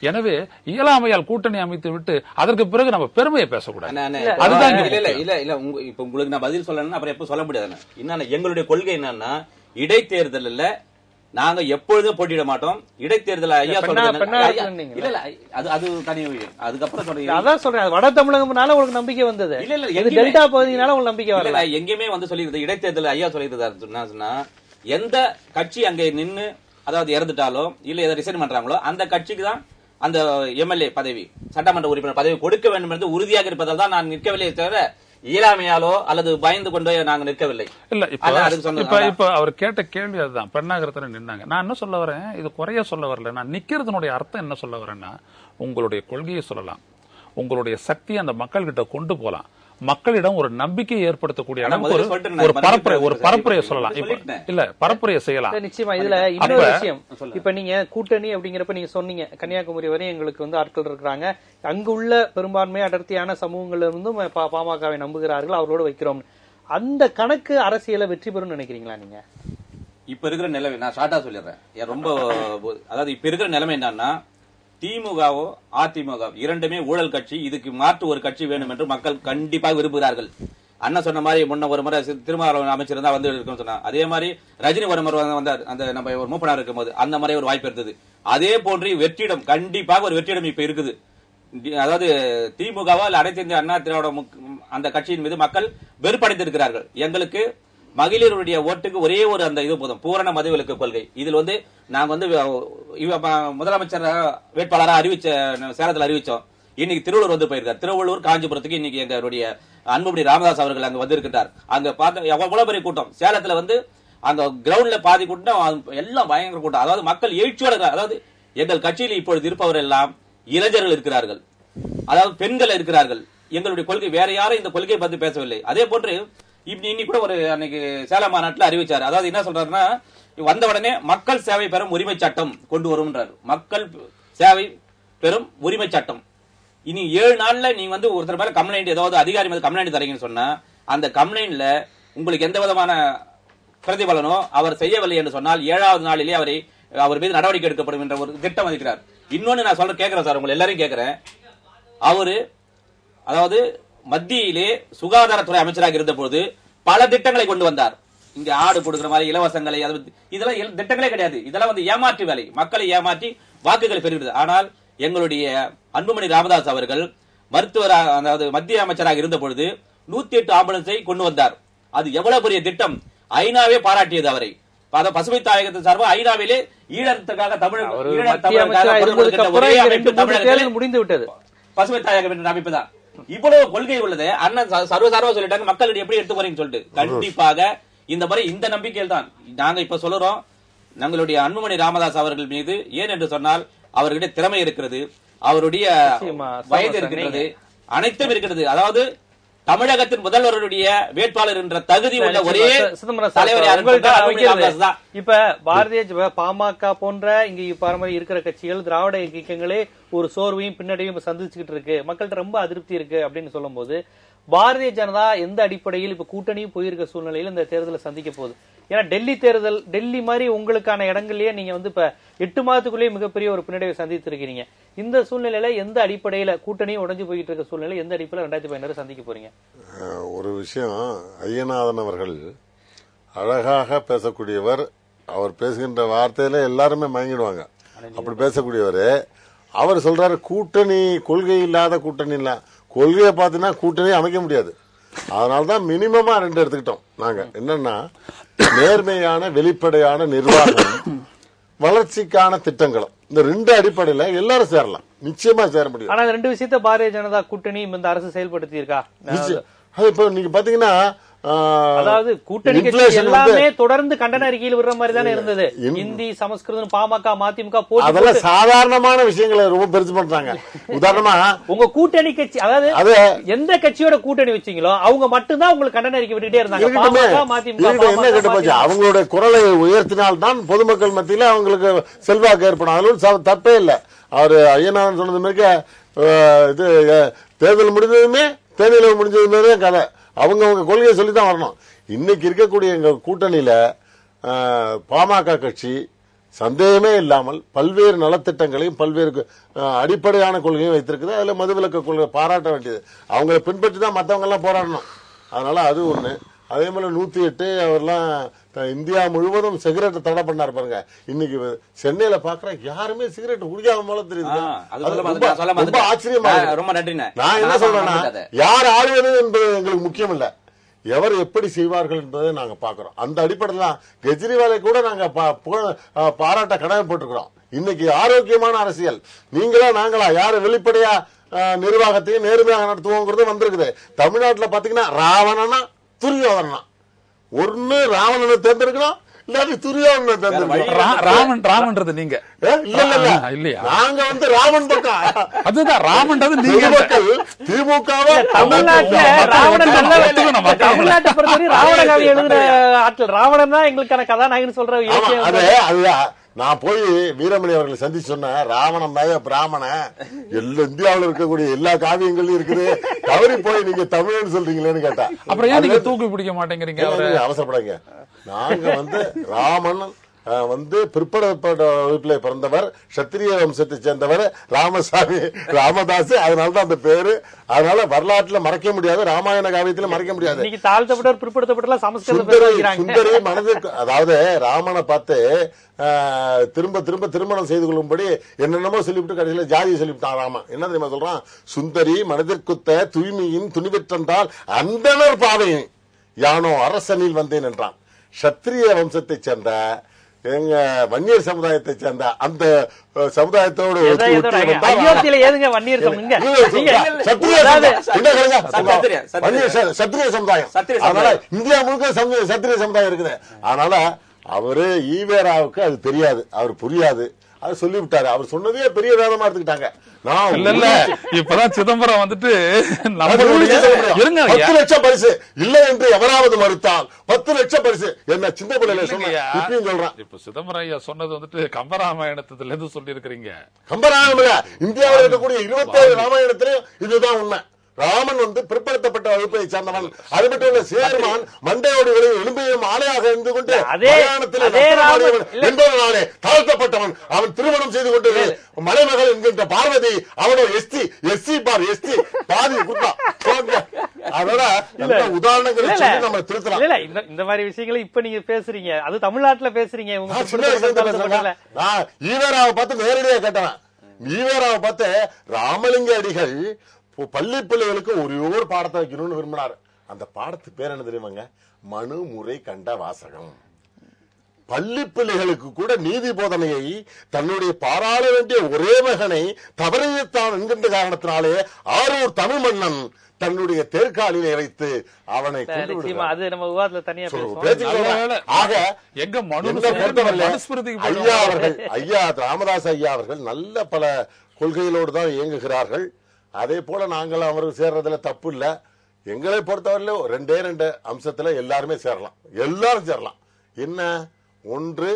எனவே இயலாமையால் கூட்டணி அமைத்து விட்டு அதற்கு பிறகு நம்ம பெருமையை பேசக்கூடாது. அதுதான் இப்ப உங்களுக்கு நான் பதில் சொல்லணும்னா அப்புறம் எப்ப சொல்ல முடியாது. என்னன்னா எங்களுடைய கொள்கை என்னன்னா, இடைத்தேர்தலில் நாங்க எப்பொழுதும் போட்டியிட மாட்டோம். இடைத்தேர்தல் ஐயா சொல்றீங்க, அது தனி விஷயம். அதுக்கப்புறம் சொல்றீங்க, அதான் சொல்றேன், வட தமிழகம்னால உங்களுக்கு நம்பிக்கை வந்தது. இல்ல டெல்டா பகுதினால உங்களுக்கு நம்பிக்கை வரல. எங்கேயுமே வந்து சொல்லிருது இடைத்தேர்தல் ஐயா சொல்லிருந்தாரு சொன்னா, எந்த கட்சி அங்க நின்னு அதாவது இறந்துட்டாலோ இல்ல எதை ரிசைன் பண்றாங்களோ அந்த கட்சிக்கு தான் அந்த எம்எல்ஏ பதவி, சட்டமன்ற உறுப்பினர் பதவி கொடுக்க வேண்டும் என்று உறுதியாக இருப்பதால் தான் நான் நிற்கவில்லை தவிர இயலாமையாலோ அல்லது பயந்து கொண்டோ நாங்க நிற்கவில்லை. இல்ல இப்ப அவர் கேட்ட கேள்வி அதுதான். பெண்ணாகரத்துல நின்னாங்க. நான் என்ன சொல்ல வரேன், இது குறைய சொல்ல வரல. நான் நிக்கிறதுனுடைய அர்த்தம் என்ன சொல்ல வரேன்னா, உங்களுடைய கொள்கையை சொல்லலாம், உங்களுடைய சக்தியை அந்த மக்கள் கிட்ட கொண்டு போலாம், மக்களிடம் ஒரு நம்பிக்கை ஏற்படுத்தக்கூடிய ஒரு பரப்புரையை சொல்லலாம். இல்ல பரப்புரையை செய்யலாம் நிச்சயமா. இதுல இன்னொரு விஷயம், இப்ப நீங்க கூட்டணி அப்படிங்கிறப்ப நீங்க சொன்னீங்க கன்னியாகுமரி வரை எங்களுக்கு வந்து ஆட்கள் இருக்கிறாங்க, அங்கு உள்ள பெரும்பான்மை அடர்த்தியான சமூகங்கள்ல இருந்தும் பாமகவை நம்புகிறார்கள், அவரோடு வைக்கிறோம். அந்த கணக்கு அரசியலை வெற்றி பெறும் நினைக்கிறீங்களா நீங்க? இப்ப இருக்கிற நிலைமை நான் ஷார்ட்டா சொல்லிடுறேன். ரொம்ப அதாவது இப்ப இருக்கிற நிலைமை என்னன்னா, திமுகவோ அதிமுக இரண்டுமே ஊழல் கட்சி. இதுக்கு மாற்று ஒரு கட்சி வேணும் என்று மக்கள் கண்டிப்பாக விரும்புகிறார்கள். அண்ணன் சொன்ன மாதிரி முன்ன ஒரு முறை திருமாவளவன் அமைச்சர் தான் வந்து இருக்குன்னு சொன்னா, அதே மாதிரி ரஜினி ஒரு முறை வந்தார், அந்த நம்ம ஒரு மூப்பனார் இருக்கும் போது அந்த மாதிரி ஒரு வாய்ப்பு இருந்தது. அதே போன்று வெற்றிடம், கண்டிப்பாக ஒரு வெற்றிடம் இப்ப இருக்குது. அதாவது திமுகவோ அல்ல அனைத்து இந்திய அண்ணா திராவிட அந்த கட்சியின் மீது மக்கள் வெறுப்படைந்திருக்கிறார்கள். எங்களுக்கு மகளிருடைய ஓட்டுக்கு ஒரே ஒரு அந்த இது போதும், பூரண மதுவிலக்கு கொள்கை. இதில் வந்து நாங்க வந்து முதலமைச்சர் வேட்பாளராக சேலத்தில் அறிவிச்சோம். இன்னைக்கு திருவள்ளூர் வந்து போயிருக்கார். திருவள்ளூர் காஞ்சிபுரத்துக்கு இன்னைக்கு எங்களுடைய அன்புமணி ராமதாஸ் அவர்கள் அங்க வந்திருக்கிறார். அங்க பார்த்த எவ்வளவு பெரிய கூட்டம். சேலத்துல வந்து அங்க கிரவுண்ட்ல பாதி கூட்டம், எல்லாம் பயங்கர கூட்டம். அதாவது மக்கள் எழுச்சியோட, அதாவது எங்கள் கட்சியில் இப்பொழுது இருப்பவர் எல்லாம் இளைஞர்கள் இருக்கிறார்கள், அதாவது பெண்கள் இருக்கிறார்கள். எங்களுடைய கொள்கை வேற யாரும் இந்த கொள்கையை பத்தி பேசவில்லை. அதே போன்று இன்னைக்கு கூட ஒரு அன்னைக்கு சேலம் மாநாட்டில் அறிவிச்சார். அதாவது என்ன சொல்றாருன்னா, வந்த உடனே மக்கள் சேவை பெறும் உரிமை சட்டம் கொண்டு வரும்ன்றார். மக்கள் சேவை பெறும் உரிமை சட்டம். இனி 7 நாள்ல நீங்க வந்து ஒருத்தர் மேல கம்ப்ளைண்ட், ஏதாவது அதிகாரி மேல கம்ப்ளைண்ட் தரீங்கன்னு சொன்னா, அந்த கம்ப்ளைண்ட்ல உங்களுக்கு எந்த விதமான பிரதிபலனோ அவர் செய்யவில்லை என்று சொன்னால் 7வது நாளிலே அவர் மீது நடவடிக்கை எடுக்கப்படும் என்ற ஒரு திட்டம் வைக்கிறார். இன்னொன்னு நான் கேட்கிறேன் சார், உங்களை எல்லாரையும் கேட்கிறேன். அவரு அதாவது மத்தியிலே சுகாதாரத்துறை அமைச்சராக இருந்த போது பல திட்டங்களை கொண்டு வந்தார். இங்க ஆடு கொடுக்கிற மாதிரி இலவசங்களை, இதெல்லாம் திட்டங்களே கிடையாது. இதெல்லாம் வந்து ஏமாற்று வேலை, மக்களை ஏமாற்றி வாக்குகளை பெறுகிறது. ஆனால் எங்களுடைய அன்புமணி ராமதாஸ் அவர்கள் மருத்துவர், அதாவது மத்திய அமைச்சராக இருந்த பொழுது 108 ஆம்புலன்ஸை கொண்டு வந்தார். அது எவ்வளவு பெரிய திட்டம். ஐநாவே பாராட்டியது அவரை. பசுமை தாயகத்தின் சார்பாக ஐநாவிலே ஈழத்துக்காக முடிந்து விட்டது பசுமை தாயகம் என்ற அமைப்பு தான். இவ்வளவு கொள்கை உள்ளது. அண்ணன் சர்வசார்வா சொல்லிட்டாங்க, மக்கள் எப்படி எடுத்து போறீங்கன்னு சொல்லிட்டு. கண்டிப்பாக இந்த முறை இந்த நம்பிக்கையில் தான் நாங்க இப்ப சொல்றோம். நம்மளுடைய அன்புமணி ராமதாஸ் அவர்கள் மீது, ஏன் என்று சொன்னால் அவர்கிட்ட திறமை இருக்கிறது, அவருடைய வயது இருக்கிறது, அனைத்தும் இருக்கிறது. அதாவது தமிழகத்தின் முதல்வருடைய வேட்பாளர் என்ற தகுதி உள்ள ஒரே தலைவர் யாரு? இப்ப பாரதிய பாமக போன்ற இங்க பாரம்பரிய இருக்கிற கட்சிகள் திராவிட இயக்கங்களே ஒரு சோர்வையும் பின்னடையும் சந்திச்சுக்கிட்டு இருக்கு, மக்கள்கிட்ட ரொம்ப அதிருப்தி இருக்கு அப்படின்னு சொல்லும் போது பாரதிய ஜனதா எந்த அடிப்படையில் இப்ப கூட்டணியும் போயிருக்க சூழ்நிலையில் இந்த தேர்தலை சந்திக்க போகுது? ஏன்னா டெல்லி தேர்தல், டெல்லி மாதிரி உங்களுக்கான இடங்கள்லயே நீங்க இப்ப 8 மாதத்துக்குள்ளேயே மிகப்பெரிய ஒரு பின்னடைவை சந்தித்து இருக்கிறீங்க. இந்த சூழ்நிலையில எந்த அடிப்படையில கூட்டணியும் உடைஞ்சு போயிட்டு இருக்க சூழ்நிலை எந்த அடிப்படையில் 2016 சந்திக்க போறீங்க? ஒரு விஷயம், ஐயநாதன் அவர்கள் அழகாக பேசக்கூடியவர். அவர் பேசுகின்ற வார்த்தையில எல்லாருமே மயங்கிடுவாங்க. அப்படி பேசக்கூடியவர் அவர் சொல்றாரு கூட்டணி கொள்கை இல்லாத கூட்டணி இல்ல. கொள்கையை பார்த்தீங்கன்னா கூட்டணி அமைக்க முடியாது. அதனாலதான் மினிமமா 2 எடுத்துக்கிட்டோம் நாங்க. என்னன்னா நேர்மையான வெளிப்படையான நிர்வாகம், வளர்ச்சிக்கான திட்டங்களும். இந்த 2 அடிப்படையில எல்லாரும் சேரலாம், நிச்சயமா சேர முடியும். ஆனா 2 விஷயத்த பாரதிய ஜனதா கூட்டணி இந்த அரசு செயல்படுத்தி இருக்கா? அது இப்ப நீங்க பாத்தீங்கன்னா அதாவது கூட்டணி கட்சி எல்லாமே தொடர்ந்து கண்டன அறிக்கையில் விடுற மாதிரி தானே இருந்தது. இந்தி, சமஸ்கிருதம், பாமக, மதிமுக அதெல்லாம் சாதாரணமான விஷயங்களை ரொம்ப பெருசு பண்றாங்க. உதாரணமா உங்க கூட்டணி கட்சி, அதாவது எந்த கட்சியோட கூட்டணி வச்சீங்களோ அவங்க மட்டும்தான் உங்களுக்கு கண்டன அறிக்கை விட்டுட்டே இருந்தாங்க. என்ன கேட்டு போச்சு, அவங்களுடைய குரலை உயர்த்தினால்தான் பொதுமக்கள் மத்தியில அவங்களுக்கு செல்வாக்கு ஏற்படும். அதுல தப்பே இல்லை. அவரு ஐயநாதன் சொன்னது மாதிரி இது தேர்தல் முடிஞ்சதுமே தேர்தல் முடிஞ்சதுமே கதை. அவங்க கொள்கையை சொல்லித்தான் வரணும். இன்னைக்கு இருக்கக்கூடிய எங்க கூட்டணியில பாமக கட்சி சந்தேகமே இல்லாமல் பல்வேறு நலத்திட்டங்களையும் பல்வேறு அடிப்படையான கொள்கையும் வைத்திருக்குது. அதுல மதுவிலக்கு கொள்கை பாராட்ட வேண்டியது. அவங்களை பின்பற்றி தான் மற்றவங்க எல்லாம் போராடணும். அதனால அது ஒண்ணு. அதே மாதிரி 108 அவர்லாம் இந்தியா முழுவதும் சிகரெட் தடை பண்ணாரு பாருங்க. இன்னைக்கு சென்னையில பாக்குற யாருமே சிகரெட் குடிக்காம போல தெரியுது. ரொம்ப ஆச்சரியமா. ரொம்ப நன்றி. நான் என்ன சொல்றேன்னா, யார் ஆளுவது என்பது எங்களுக்கு முக்கியம் இல்ல, எவர் எப்படி செய்வார்கள் என்பதை நாங்க பாக்குறோம். அந்த அடிப்படையில் தான் கெஜ்ரிவாலை கூட நாங்க பாராட்ட கடமைப்பட்டிருக்கிறோம். இன்னைக்கு ஆரோக்கியமான அரசியல் நீங்களா நாங்களா யாரு வெளிப்படையா நிர்வாகத்தையும் நேர்மையாக நடத்துவோங்கிறது வந்திருக்குது. தமிழ்நாட்டுல பாத்தீங்கன்னா ராவணனா துரியோதனா, ஒன்னு ராவணனை தேர்ந்தெடுக்கணும், இல்லாட்டி துரியோதனை தேர்ந்தெடுக்கணும். ராமன்றது நீங்க இல்லையா? நாங்க ராமன் பக்கம். அதுதான் ராமன்றது நீங்க. திமுகவை தமிழ்நாட்டை பொறுத்தவரை ராவண கவி எழுதுற ஆட்கள் ராவணன் தான் எங்களுக்கான கதாநாயகன் சொல்ற அதுதான். நான் போய் வீரமணி அவர்களை சந்திச்சு சொன்ன ராவணன் தாய பிராமண எல்லா இந்தியாவில் இருக்கக்கூடிய எல்லா காவியங்களும் இருக்குது, தவறி போய் நீங்க தமிழ்னு சொல்றீங்களேன்னு கேட்டா. அப்புறம் ஏன் நீங்க தூக்கி பிடிக்க மாட்டேங்கிறீங்க? அவசரப்படாங்க. நாங்க ராமன் பிற்படுத்தப்பட்ட வகுப்பில பிறந்தவர், சத்திரிய வம்சத்தை சேர்ந்தவர், ராமசாமி ராமதாஸ். அதனாலதான் அந்த பேரு. அதனால வரலாற்றுல மறைக்க முடியாது, ராமாயண காவியத்துல மறைக்க முடியாது. தாழ்த்தப்பட்டவர் பிற்படுத்தப்பட்ட சுந்தரி மனதிற்கு, அதாவது ராமனை பார்த்து திரும்ப திரும்ப திருமணம் செய்து கொள்ளும்படி என்னென்னமோ சொல்லிவிட்டு கடைசியில ஜாதியை சொல்லிவிட்டான் ராமன். என்ன தெரியுமா சொல்றான்? சுந்தரி மனதிற்குத்த தூய்மையின் துணிவென்றால் அந்தனர் பாவையின் யானோ அரசனில் வந்தேன் என்றான். சத்திரிய வம்சத்தை சேர்ந்த எங்க வன்னியர் சமுதாயத்தை சேர்ந்த அந்த சமுதாயத்தோடு சத்திரிய சமுதாயம். அதனால இந்தியா முழுக்க சத்திரிய சமுதாயம் இருக்குது. அதனால அவரு ஈவேராவுக்கு அது தெரியாது, அவர் புரியாது, அது சொல்லிவிட்டாரு. அவர் சொன்னதே பெரிய வேதமா எடுத்துக்கிட்டாங்க. இப்பதான் சிதம்பரம் 10 லட்சம் பரிசு இல்லை என்று எவராவது மறுத்தால் 10 லட்சம் பரிசு என்ன சின்ன பிள்ளைல சொல்றேன். இப்ப சிதம்பரம் ஐயா சொன்னது கம்பராமாயணத்துல இருந்து சொல்லி இருக்கிறீங்க. கம்பராமாயணம் இந்தியாவில் இருக்கக்கூடிய 27 ராமாயணத்திலும் இதுதான் உண்மை. ராமன் பிற்படுத்தப்பட்ட வகுப்பை சேர்ந்தவன். அது மட்டும் இல்ல, சேர்மான் மண்டையோடு எலும்பையும் ஆலையாக இருந்து கொண்டு என்பதனாலே தாழ்த்தப்பட்டவன். அவன் திருமணம் செய்து கொண்டு மலைமகள் என்கின்ற பார்வதி அவனோட எஸ்சி பாதி குட்டா. அதோட உதாரணங்களை நம்ம திருத்தலாம். இந்த மாதிரி விஷயங்களை இப்ப நீங்க பேசுறீங்க, அது தமிழ்நாட்டுல பேசுறீங்க. நான் ஈவேராவை பார்த்து நேரடியா கேட்டவன். ஈவேராவை பார்த்து ராமலிங்க அடிகள் பள்ளி பிள்ளைகளுக்கு ஒரே ஒரு பாடத்தை வைக்கணும்னு விரும்பினார். அந்த பாடத்துக்கு பேர் என்ன தெரியுமாங்க? மனு முறை கண்ட வாசகம். பள்ளி பிள்ளைகளுக்கு கூட நீதி போதனையை தன்னுடைய பாராள வேண்டிய ஒரே மகனை தவறியத்தான் என்கின்ற காரணத்தினாலே ஆரூர் தமிழ் மன்னன் தன்னுடைய தேர்காலிலே வைத்து அவனை ஐயா ராமதாஸ் ஐயா அவர்கள் நல்ல பல கொள்கைகளோடு தான் இயங்குகிறார்கள். அதே போல நாங்கள் அவருக்கு சேர்றதுல தப்பு இல்ல. எங்களை பொறுத்தவரையில ரெண்டே ரெண்டு அம்சத்துல எல்லாருமே சேரலாம், எல்லாரும் சேரலாம். என்ன? ஒன்று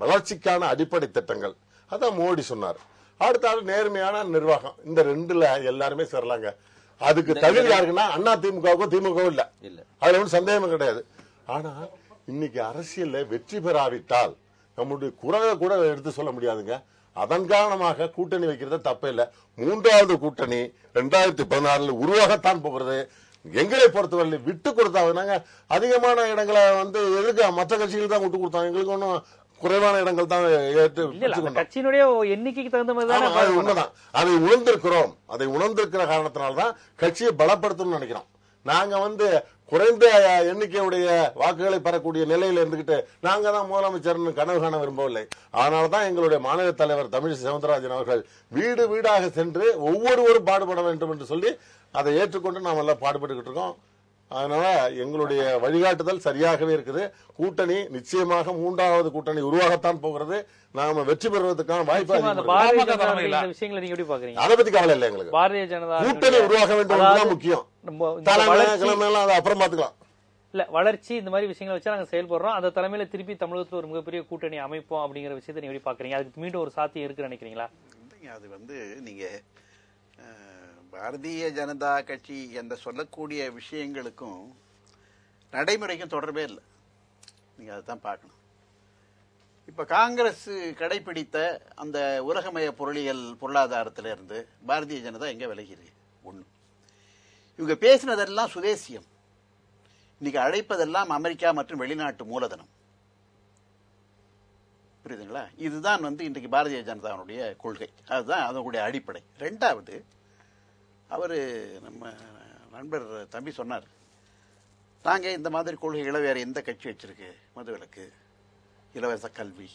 வளர்ச்சிக்கான அடிப்படை திட்டங்கள், அதான் மோடி சொன்னார். அடுத்த நேர்மையான நிர்வாகம், இந்த ரெண்டுல எல்லாருமே சேரலாங்க. அதுக்கு தகுதி யாருக்குன்னா அண்ணா திமுகவுக்கும் திமுகவும் இல்ல, அதுல ஒன்றும் சந்தேகமும் கிடையாது. ஆனா இன்னைக்கு அரசியல்ல வெற்றி பெறாவிட்டால் நம்முடைய குரலை கூட எடுத்து சொல்ல முடியாதுங்க. அதன் காரணமாக கூட்டணி வைக்கிறது தப்பே இல்லை. மூன்றாவது கூட்டணி 2016 உருவாகத்தான் போகிறது. எங்களை பொறுத்தவரை விட்டு கொடுத்தாங்க. அதிகமான இடங்களை எதுக்கு மற்ற கட்சிகள் தான் விட்டு கொடுத்தாங்க, எங்களுக்கு ஒன்றும் குறைவான இடங்கள் தான் கட்சியினுடைய எண்ணிக்கைக்கு தகுந்த மாதிரி உண்மைதான். அதை உணர்ந்திருக்கிறோம். அதை உணர்ந்திருக்கிற காரணத்தினால்தான் கட்சியை பலப்படுத்தணும்னு நினைக்கிறோம். நாங்க குறைந்த எண்ணிக்கையுடைய வாக்குகளை பெறக்கூடிய நிலையில் இருந்துகிட்டு நாங்க தான் முதலமைச்சர் கனவு காண விரும்பவில்லை. அதனால்தான் எங்களுடைய மாநில தலைவர் தமிழிசை சவுந்தரராஜன் அவர்கள் வீடு வீடாக சென்று ஒவ்வொருவரும் பாடுபட வேண்டும் என்று சொல்லி அதை ஏற்றுக்கொண்டு நாம் எல்லாம் பாடுபட்டுக்கிட்டு இருக்கோம். அதனால எங்களுடைய வழிகாட்டுதல் சரியாகவே இருக்குது. கூட்டணி நிச்சயமாக மூன்றாவது கூட்டணி உருவாகத்தான் போகிறது. நாம வெற்றி பெறுவதற்கான வாய்ப்பு விஷயங்களை நீங்க எப்படி பாக்குறீங்க? அதை பத்தி கவலை இல்லை எங்களுக்கு. பாரதிய ஜனதா கூட்டணி உருவாக வேண்டும் முக்கியம். தலைமையெல்லாம் அதை அப்புறம் பாத்துக்கலாம். இல்ல வளர்ச்சி இந்த மாதிரி விஷயங்களை வச்சு நாங்க செயல்படுறோம். அந்த தலைமையில திருப்பி தமிழகத்துல ஒரு மிகப்பெரிய கூட்டணி அமைப்போம் அப்படிங்கிற விஷயத்தை நீங்க எப்படி பாக்குறீங்க? அதுக்கு மீண்டும் ஒரு சாத்தியம் இருக்குன்னு நினைக்கிறீங்களா? அது நீங்க பாரதிய ஜனதா கட்சி என்று சொல்லக்கூடிய விஷயங்களுக்கும் நடைமுறைக்கும் தொடர்பே இல்லை. நீங்க அதுதான் பார்க்கணும். இப்ப காங்கிரஸ் கடைபிடித்த அந்த உலகமய பொருளாதாரத்திலிருந்து பாரதிய ஜனதா எங்க விலகிறது? ஒண்ணு, இவங்க பேசினதெல்லாம் சுதேசியம். இன்னைக்கு அழைப்பதெல்லாம் அமெரிக்கா மற்றும் வெளிநாட்டு மூலதனம். புரியுதுங்களா? இதுதான் இன்றைக்கு பாரதிய ஜனதாவுடைய கொள்கை. அதுதான் அதனுடைய அடிப்படை. ரெண்டாவது, அவர் நம்ம நண்பர் தம்பி சொன்னார், நாங்கள் இந்த மாதிரி கொள்கைகளை வேற எந்த கட்சி வச்சிருக்கு? மதுவிலக்கு, இலவச கல்வி,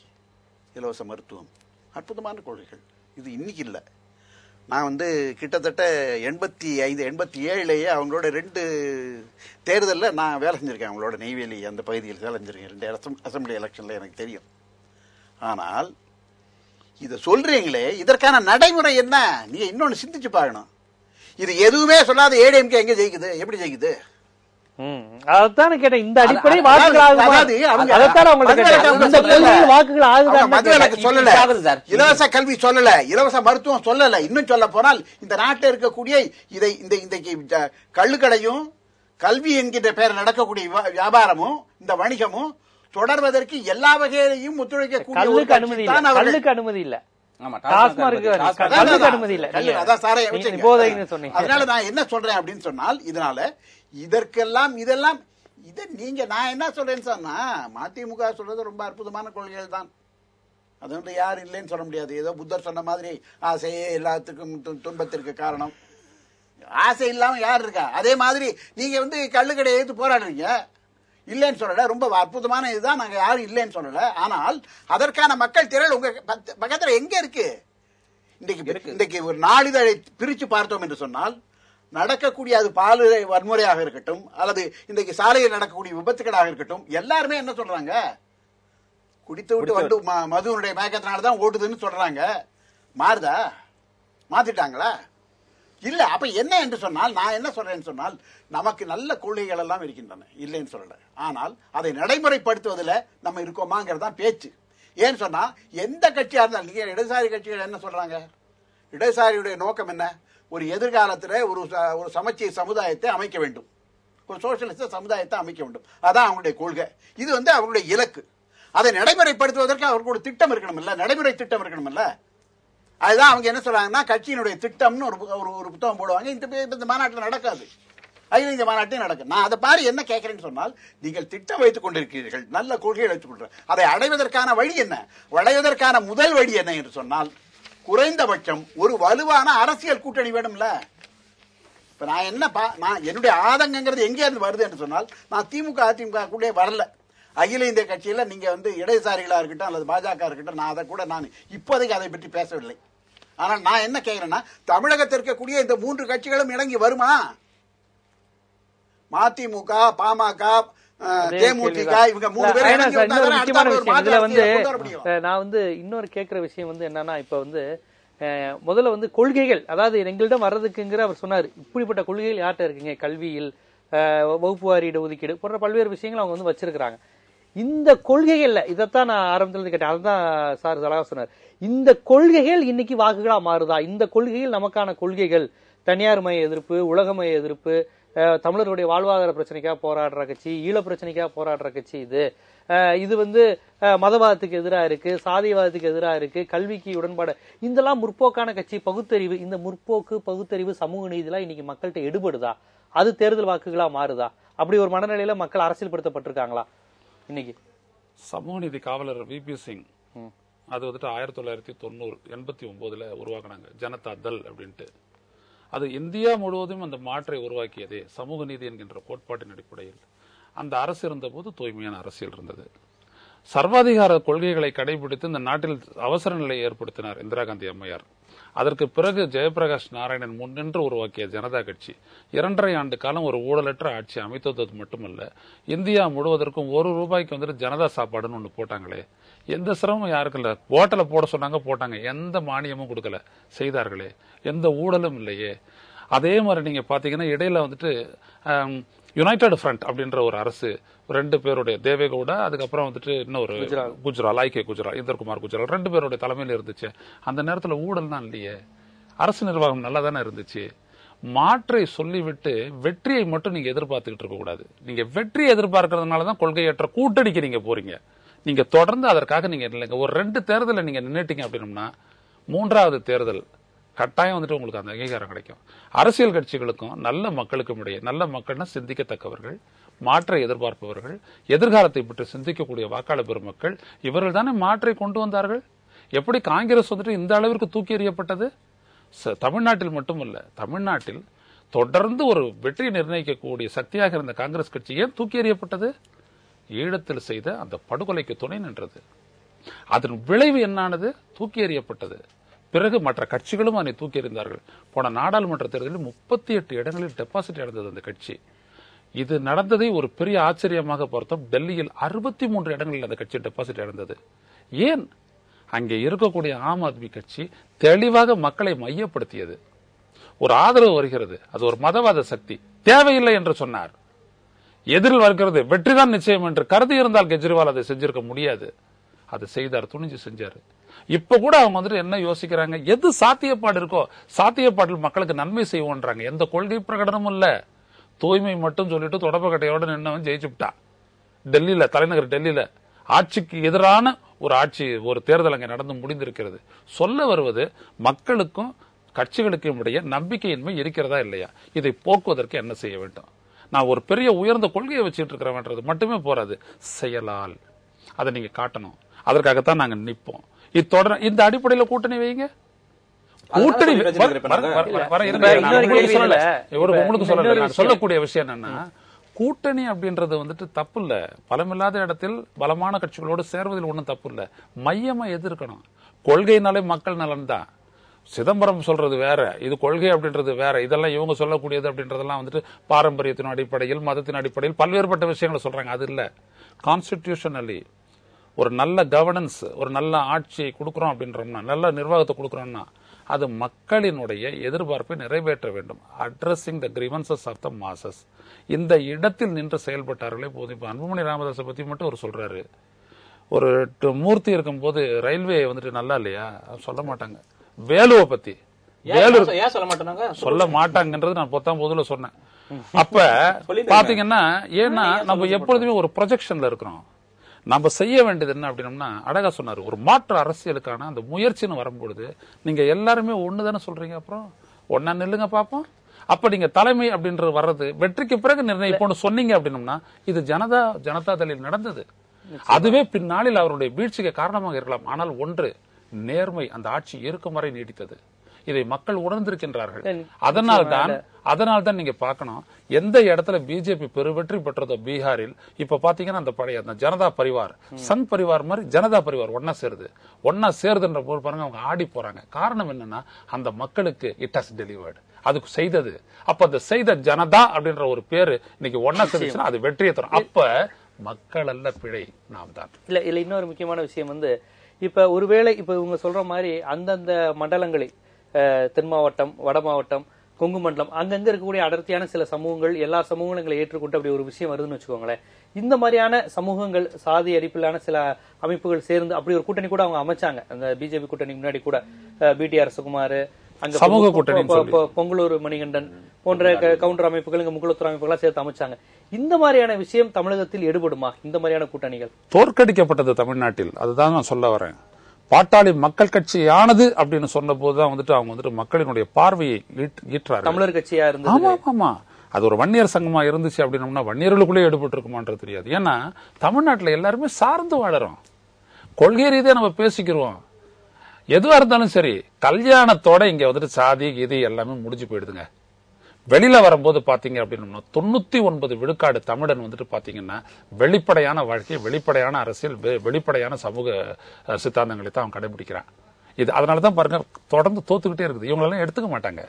இலவச மருத்துவம், அற்புதமான கொள்கைகள். இது இன்னைக்கு இல்லை. நான் கிட்டத்தட்ட 85, 87 அவங்களோட 2 தேர்தலில் நான் வேலை செஞ்சிருக்கேன். அவங்களோட நெய்வேலி அந்த பகுதியில் வேலை செஞ்சிருக்கேன். 2 அசம்பிளி எலெக்ஷன்ல எனக்கு தெரியும். ஆனால் இதை சொல்றீங்களே, இதற்கான நடைமுறை என்ன? நீங்க இன்னொன்னு சிந்திச்சு பார்க்கணும். இது எதுவுமே சொல்லாத ஏடிஎம்கே எங்க ஜெயிக்குது? எப்படி ஜெயிக்குது? அதான் கேட்டேன். இந்த அடிப்படை இலவச கல்வி சொல்லல, இலவச மருத்துவம் சொல்லல. இன்னும் சொல்ல போனால் இந்த நாட்டில் இருக்கக்கூடிய இந்த கள்ளுக்கடையும் கல்வி என்கின்ற பெயர் நடக்கக்கூடிய வியாபாரமும் இந்த வணிகமும் தொடர்வதற்கு எல்லா வகையிலையும் ஒத்துழைக்கக்கூடிய அனுமதி இல்ல. அதனால நான் என்ன சொல்றேன் அப்படின்னு சொன்னால், இதெல்லாம் நீங்க நான் என்ன சொல்றேன்னு சொன்னா, மதிமுக சொல்றது ரொம்ப அற்புதமான கொள்கைகள் தான். அது யாரும் இல்லைன்னு சொல்ல முடியாது. ஏதோ புத்தர் சொன்ன மாதிரி ஆசையே எல்லாத்துக்கும் துன்பத்திற்கு காரணம். ஆசை இல்லாம யார் இருக்கா? அதே மாதிரி நீங்க கள்ளுக்கடையை எடுத்து போராடுறீங்க, இல்லைன்னு சொல்லல. ரொம்ப அற்புதமான இதுதான், நாங்க யாரும் இல்லைன்னு சொல்லல. ஆனால் அதற்கான மக்கள் திரள் உங்க பக்கத்துல எங்க இருக்கு? இன்றைக்கு ஒரு நாளிதழை பிரிச்சு பார்த்தோம் என்று சொன்னால், நடக்கக்கூடிய அது பாலியல் வன்முறையாக இருக்கட்டும் அல்லது இன்றைக்கு சாலையில் நடக்கக்கூடிய விபத்துக்களாக இருக்கட்டும், எல்லாருமே என்ன சொல்றாங்க? குடித்து விட்டு மதுவனுடைய மயக்கத்தினால்தான் ஓட்டுதுன்னு சொல்றாங்க. மாறுதா? மாத்திட்டாங்களா? இல்ல. அப்ப என்ன என்று சொன்னால், நான் என்ன சொல்றேன்னு சொன்னால், நமக்கு நல்ல கொள்கைகள் எல்லாம் இருக்கின்றன, இல்லைன்னு சொல்லல. ஆனால் அதை நடைமுறைப்படுத்துவதில் நம்ம இருக்கோமாங்கிறதான் பேச்சு. ஏன்னு சொன்னா, எந்த கட்சியா இருந்தாலும், நீங்க இடதுசாரி கட்சிகள் என்ன சொல்றாங்க? இடதுசாரியுடைய நோக்கம் என்ன? ஒரு எதிர்காலத்தில் ஒரு சமச்சீர் சமுதாயத்தை அமைக்க வேண்டும், ஒரு சோசியலிஸ்ட் சமுதாயத்தை அமைக்க வேண்டும். அதான் அவங்களுடைய கொள்கை. இது அவங்களுடைய இலக்கு. அதை நடைமுறைப்படுத்துவதற்கு அவர்களுடைய திட்டம் இருக்கணும் இல்ல, நடைமுறை திட்டம் இருக்கணும் இல்ல. அதுதான் அவங்க என்ன சொல்றாங்கன்னா, கட்சியினுடைய திட்டம்னு ஒரு புத்தகம் போடுவாங்க. இந்த மாநாட்டில் நடக்காது, அகில இந்திய மாநாட்டில் நடக்கும். நான் அதை பாரு என்ன கேட்கிறேன்னு சொன்னால், நீங்கள் திட்டம் வைத்துக் கொண்டிருக்கிறீர்கள், நல்ல கொள்கையை வைத்துக் கொண்டு, அதை அடைவதற்கான வழி என்ன? அடைவதற்கான முதல் வழி என்ன என்று சொன்னால், குறைந்தபட்சம் ஒரு வலுவான அரசியல் கூட்டணி வேணும்ல. இப்ப நான் என்னுடைய ஆதங்கங்கிறது எங்கே இருந்து வருது என்று சொன்னால், நான் திமுக அதிமுக கூட வரல. அகில இந்திய கட்சியில நீங்க இடதுசாரிகளா இருக்கட்டும் அல்லது பாஜக இருக்கட்டும், நான் அதை கூட இப்போதைக்கு அதை பற்றி பேசவில்லை. ஆனால் நான் என்ன கேட்கிறேன்னா, தமிழகத்தில் இருக்கக்கூடிய இந்த 3 கட்சிகளும் இணங்கி வருமா? மதிமுக, பாமக, தேமுதிக, இவங்க 3 பேரும் இதுல நான் இன்னொரு கேட்கிற விஷயம் என்னன்னா, இப்ப முதல்ல வந்து கொள்கைகள், அதாவது எங்களிடம் வர்றதுக்குங்கிற அவர் சொன்னார், இப்படிப்பட்ட கொள்கைகள் யார்கிட்ட இருக்குங்க, கல்வியில் வகுப்பு வாரி ஒதுக்கீடு போன்ற பல்வேறு விஷயங்கள் அவங்க வந்து வச்சிருக்கிறாங்க. இந்த கொள்கைகள்ல இதைத்தான் நான் ஆரம்பத்துல கேட்டேன், அதுதான் சார் அழகா சொன்னார். இந்த கொள்கைகள் இன்னைக்கு வாக்குகளா மாறுதா? இந்த கொள்கைகள் நமக்கான கொள்கைகள், தனியார் மய எதிர்ப்பு, உலகமய எதிர்ப்பு, தமிழர்களுடைய வாழ்வாதார பிரச்சனைக்காக போராடுற கட்சி, ஈழ பிரச்சனைக்காக போராடுற கட்சி இது வந்து மதவாதத்துக்கு எதிராக இருக்கு, சாதியவாதத்துக்கு எதிராக இருக்கு, கல்விக்கு உடன்பாடு, இதெல்லாம் முற்போக்கான கட்சி, பகுத்தறிவு, இந்த முற்போக்கு பகுத்தறிவு சமூக நீதிலாம் இன்னைக்கு மக்கள்கிட்ட எடுபடுதா? அது தேர்தல் வாக்குகளா மாறுதா? அப்படி ஒரு மனநிலையில மக்கள் அரசியல்படுத்தப்பட்டிருக்காங்களா இன்னைக்கு? சமூக நீதி காவலர் விபி சிங் அது வந்துட்டு 1989 உருவாக்குனாங்க, ஜனதா தள் அப்படின்ட்டு. அது இந்தியா முழுவதும் அந்த மாற்றை உருவாக்கியதே சமூக நீதி என்கின்ற கோட்பாட்டின் அடிப்படையில். அந்த அரசு இருந்தபோது தூய்மையான அரசியல் இருந்தது. சர்வாதிகார கொள்கைகளை கடைபிடித்து இந்த நாட்டில் அவசர நிலையை ஏற்படுத்தினார் இந்திரா காந்தி அம்மையார். அதற்கு பிறகு ஜெயபிரகாஷ் நாராயணன் முன்னின்று உருவாக்கிய ஜனதா கட்சி 2.5 ஆண்டு காலம் ஒரு ஊழலற்ற ஆட்சி அமைத்தது மட்டுமல்ல, இந்தியா முழுவதற்கும் ₹1 வந்துட்டு ஜனதா சாப்பாடுன்னு ஒண்ணு போட்டாங்களே, எந்த சிரமம் யாருக்கும் இல்ல. ஹோட்டல போட சொன்னாங்க, போட்டாங்க. எந்த மானியமும் கொடுக்கல, செய்தார்களே. எந்த ஊழலும் இல்லையே. அதே மாதிரி நீங்க பாத்தீங்கன்னா இடையில வந்துட்டு யுனைடெட் ஃப்ரண்ட் அப்படின்ற ஒரு அரசு, 2 பேருடைய, தேவேகவுடா, அதுக்கப்புறம் வந்துட்டு இன்னொரு குஜ்ரால், ஐக்கிய குஜ்ரால், இந்தர்குமார் குஜ்ரால், 2 பேருடைய தலைமையில் இருந்துச்சு. அந்த நேரத்துல ஊழல் தான் இல்லையே, அரசு நிர்வாகம் நல்லா தானே இருந்துச்சு. மாற்றை சொல்லிவிட்டு வெற்றியை மட்டும் நீங்க எதிர்பார்த்துக்கிட்டு இருக்க கூடாது. நீங்க வெற்றியை எதிர்பார்க்கறதுனாலதான் கொள்கையற்ற கூட்டணிக்கு நீங்க போறீங்க. நீங்க தொடர்ந்து அதற்காக நீங்க இல்லைங்க. ஒரு 2 தேர்தலை நீங்க நின்னுட்டீங்க அப்படின்னா 3வது தேர்தல் கட்டாயம் வந்துட்டு உங்களுக்கு அந்த அங்கீகாரம் கிடைக்கும். அரசியல் கட்சிகளுக்கும் நல்ல மக்களுக்கும் இடையே, நல்ல மக்கள்னா சிந்திக்கத்தக்கவர்கள், மாற்றை எதிர்பார்ப்பவர்கள், எதிர்காலத்தை பற்றி சிந்திக்கக்கூடிய வாக்காளர் பெருமக்கள், இவர்கள் தானே மாற்றை கொண்டு வந்தார்கள். எப்படி காங்கிரஸ் வந்துட்டு இந்த அளவிற்கு தூக்கி எறியப்பட்டது? தமிழ்நாட்டில் மட்டுமல்ல, தமிழ்நாட்டில் தொடர்ந்து ஒரு வெற்றி நிர்ணயிக்கக்கூடிய சக்தியாக இருந்த காங்கிரஸ் கட்சி ஏன் தூக்கி எறியப்பட்டது? ஈழத்தில் செய்த அந்த படுகொலைக்கு துணை நின்றது. அதன் விளைவு என்னானது? தூக்கி எறியப்பட்டது. பிறகு மற்ற கட்சிகளும் அதனை தூக்கி எறிந்தார்கள். போன நாடாளுமன்ற தேர்தலில் 38 இடங்களில் டெபாசிட் இழந்தது அந்த கட்சி. இது நடந்ததை ஒரு பெரிய ஆச்சரியமாக பார்த்தோம். டெல்லியில் 63 இடங்களில் அந்த கட்சி டெபாசிட் இழந்தது. ஏன்? அங்கே இருக்கக்கூடிய ஆம் ஆத்மி கட்சி தெளிவாக மக்களை மையப்படுத்தியது. ஒரு ஆதரவு வருகிறது, அது ஒரு மதவாத சக்தி, தேவையில்லை என்று சொன்னார். எதிரில் வருகிறது, வெற்றிதான் நிச்சயம் என்று கருதி இருந்தால் கெஜ்ரிவால் அதை செஞ்சிருக்க முடியாது. அதை செய்தார், துணிஞ்சு செஞ்சாரு. இப்ப கூட அவங்க வந்துட்டு என்ன யோசிக்கிறாங்க, எது சாத்தியப்பாடு இருக்கோ சாத்தியப்பாட்டில் மக்களுக்கு நன்மை செய்வோன்றாங்க. எந்த கொள்கை பிரகடனமும் இல்ல, தூய்மை மட்டும் சொல்லிட்டு தொடப்பக்கட்டையோட நின்னவன் ஜெயிச்சுட்டான். டெல்லியில, தலைநகர் டெல்லியில ஆட்சிக்கு எதிரான ஒரு ஆட்சி, ஒரு தேர்தல் அங்கே நடந்து முடிந்திருக்கிறது. சொல்ல வருவது, மக்களுக்கும் கட்சிகளுக்கும் இடையே நம்பிக்கையின்மை இருக்கிறதா இல்லையா, இதை போக்குவதற்கு என்ன செய்ய வேண்டும்? நான் ஒரு பெரிய உயர்ந்த கொள்கையை வச்சுட்டு இருக்கிறவன்றது மட்டுமே போறாது, செயலால் அதை நீங்க காட்டணும். அதற்காகத்தான் நாங்க நிற்போம். இந்த அடிப்படையில கூட்டணி வைங்க. கூட்டணி சொல்லக்கூடிய விஷயம் என்னன்னா, கூட்டணி அப்படின்றது வந்துட்டு தப்பு இல்ல. பலமில்லாத இடத்தில் பலமான கட்சிகளோடு சேர்வதில் ஒண்ணும் தப்பு இல்ல. மையமா எதிர்க்கணும். கொள்கைனாலே மக்கள் நலன் தான். சிதம்பரம் சொல்றது வேற, இது கொள்கை அப்படின்றது வேற. இதெல்லாம் இவங்க சொல்லக்கூடியது அப்படின்றதெல்லாம் வந்துட்டு பாரம்பரியத்தின் அடிப்படையில், மதத்தின் அடிப்படையில் பல்வேறுபட்ட விஷயங்களை சொல்றாங்க. அது இல்ல. கான்ஸ்டிடியூஷனலி ஒரு நல்ல கவர்னன்ஸ், ஒரு நல்ல ஆட்சியை கொடுக்கிறோம் அப்படின்றோம்னா, நல்ல நிர்வாகத்தை கொடுக்கிறோம்னா, அது மக்களினுடைய எதிர்பார்ப்பை நிறைவேற்ற வேண்டும். Addressing the grievances of the masses. இந்த இடத்தில் நின்று செயல்பட்டார்களே போதும். இப்ப அன்புமணி ராமதாஸை பத்தி மட்டும் அவர் சொல்றாரு. ஒரு மூர்த்தி இருக்கும் போது ரயில்வே வந்துட்டு நல்லா இல்லையா சொல்ல மாட்டாங்க. வேலுவை பத்தி சொல்ல மாட்டாங்கன்றது நான் 19 சொன்னேன். அப்ப பாத்தீங்கன்னா, ஏன்னா நம்ம எப்பொழுதுமே ஒரு ப்ரொஜெக்ஷன்ல இருக்கிறோம். நம்ம செய்ய வேண்டியது என்ன அப்படின்னா, அழகா சொன்னாரு, ஒரு மாற்று அரசியலுக்கான அந்த முயற்சின்னு வரும்பொழுது நீங்க எல்லாருமே ஒண்ணுதானே சொல்றீங்க. அப்புறம் ஒன்னா நில்லுங்க பாப்போம். அப்ப நீங்க தலைமை அப்படின்றது வர்றது வெற்றிக்கு பிறகு நிர்ணயிப்போம்னு சொன்னீங்க அப்படின்னா, இது ஜனதா தளில் நடந்தது. அதுவே பின்னாளில் அவருடைய வீழ்ச்சிக்கு காரணமாக இருக்கலாம். ஆனால் ஒன்று, நேர்மை அந்த ஆட்சி இருக்கும் வரை நீடித்தது. இதை மக்கள் உணர்ந்திருக்கின்றார்கள். அதனால்தான் நீங்க பார்க்கணும், எந்த இடத்துல பிஜேபி பெருவெற்றி பெற்றதோ பீகாரில், இப்ப பாத்தீங்கன்னா அந்த பழைய ஜனதா பரிவார், சங் பரிவார் மாதிரி ஜனதா பரிவார் ஒன்னா சேருதுன்ற போது பாருங்க, அவங்க ஆடி போறாங்க. காரணம் என்னன்னா, அந்த மக்களுக்கு இட் ஹஸ் டெலிவர்டு, அதுக்கு செய்தது. அப்ப அந்த செய்த ஜனதா அப்படின்ற ஒரு பேரு இன்னைக்கு ஒன்னா சேர்ந்துச்சுன்னா அது வெற்றியை தரும். அப்ப மக்கள் அல்ல பிழை, நாம் தான். இல்ல இன்னொரு முக்கியமான விஷயம் வந்து, இப்ப ஒருவேளை இப்ப இவங்க சொல்ற மாதிரி அந்தந்த மண்டலங்களில் தென் மாவட்டம், வட மாவட்டம், கொங்கு மண்டலம் அங்கங்க இருக்கக்கூடிய அடர்த்தியான சில சமூகங்கள் எல்லா சமூகங்களும் எங்களை ஏற்றுக்கொண்டு அப்படி ஒரு விஷயம் வருதுன்னு வச்சுக்கோங்களேன். இந்த மாதிரியான சமூகங்கள் சாதி அடிப்பிலான சில அமைப்புகள் சேர்ந்து அப்படி ஒரு கூட்டணி கூட அவங்க அமைச்சாங்க. அந்த பிஜேபி கூட்டணி முன்னாடி கூட பிடி அரசகுமார், அங்க சமூக கூட்டணி பொங்கலூர் மணிகண்டன் போன்ற கவுண்டர் அமைப்புகள், இங்க முக்குளத்தூர் அமைப்புகள் சேர்த்து அமைச்சாங்க. இந்த மாதிரியான விஷயம் தமிழகத்தில் எடுபடுமா? இந்த மாதிரியான கூட்டணிகள் தோற்கடிக்கப்பட்டது தமிழ்நாட்டில். அதுதான் நான் சொல்ல வரேன். பாட்டாளி மக்கள் கட்சியானது அப்படின்னு சொன்ன போதுதான் வந்துட்டு அவங்க வந்துட்டு மக்களினுடைய பார்வையை ஈற்றாரு. தமிழர் கட்சியா இருந்தது. ஆமா ஆமா, அது ஒரு வன்னியர் சங்கமா இருந்துச்சு அப்படின்னா வன்னியர்களுக்குள்ளே எடுபட்டு இருக்குமான்றது தெரியாது. ஏன்னா தமிழ்நாட்டில் எல்லாருமே சார்ந்து வாழறோம், கொள்கை ரீதியா நம்ம பேசிக்கிறோம். எதுவா இருந்தாலும் சரி, கல்யாணத்தோட இங்க வந்துட்டு சாதி கீதி எல்லாமே முடிஞ்சு போயிடுதுங்க. வெளியில வரும்போது பாத்தீங்க அப்படின்னா 99 விழுக்காடு தமிழன் வந்துட்டு பாத்தீங்கன்னா வெளிப்படையான வாழ்க்கை, வெளிப்படையான அரசியல், வெளிப்படையான சமூக சித்தாந்தங்களை தான் அவன் கடைபிடிக்கிறான். இது அதனாலதான் பாருங்க தொடர்ந்து தோத்துக்கிட்டே இருக்குது. இவங்களெல்லாம் எடுத்துக்க மாட்டாங்க.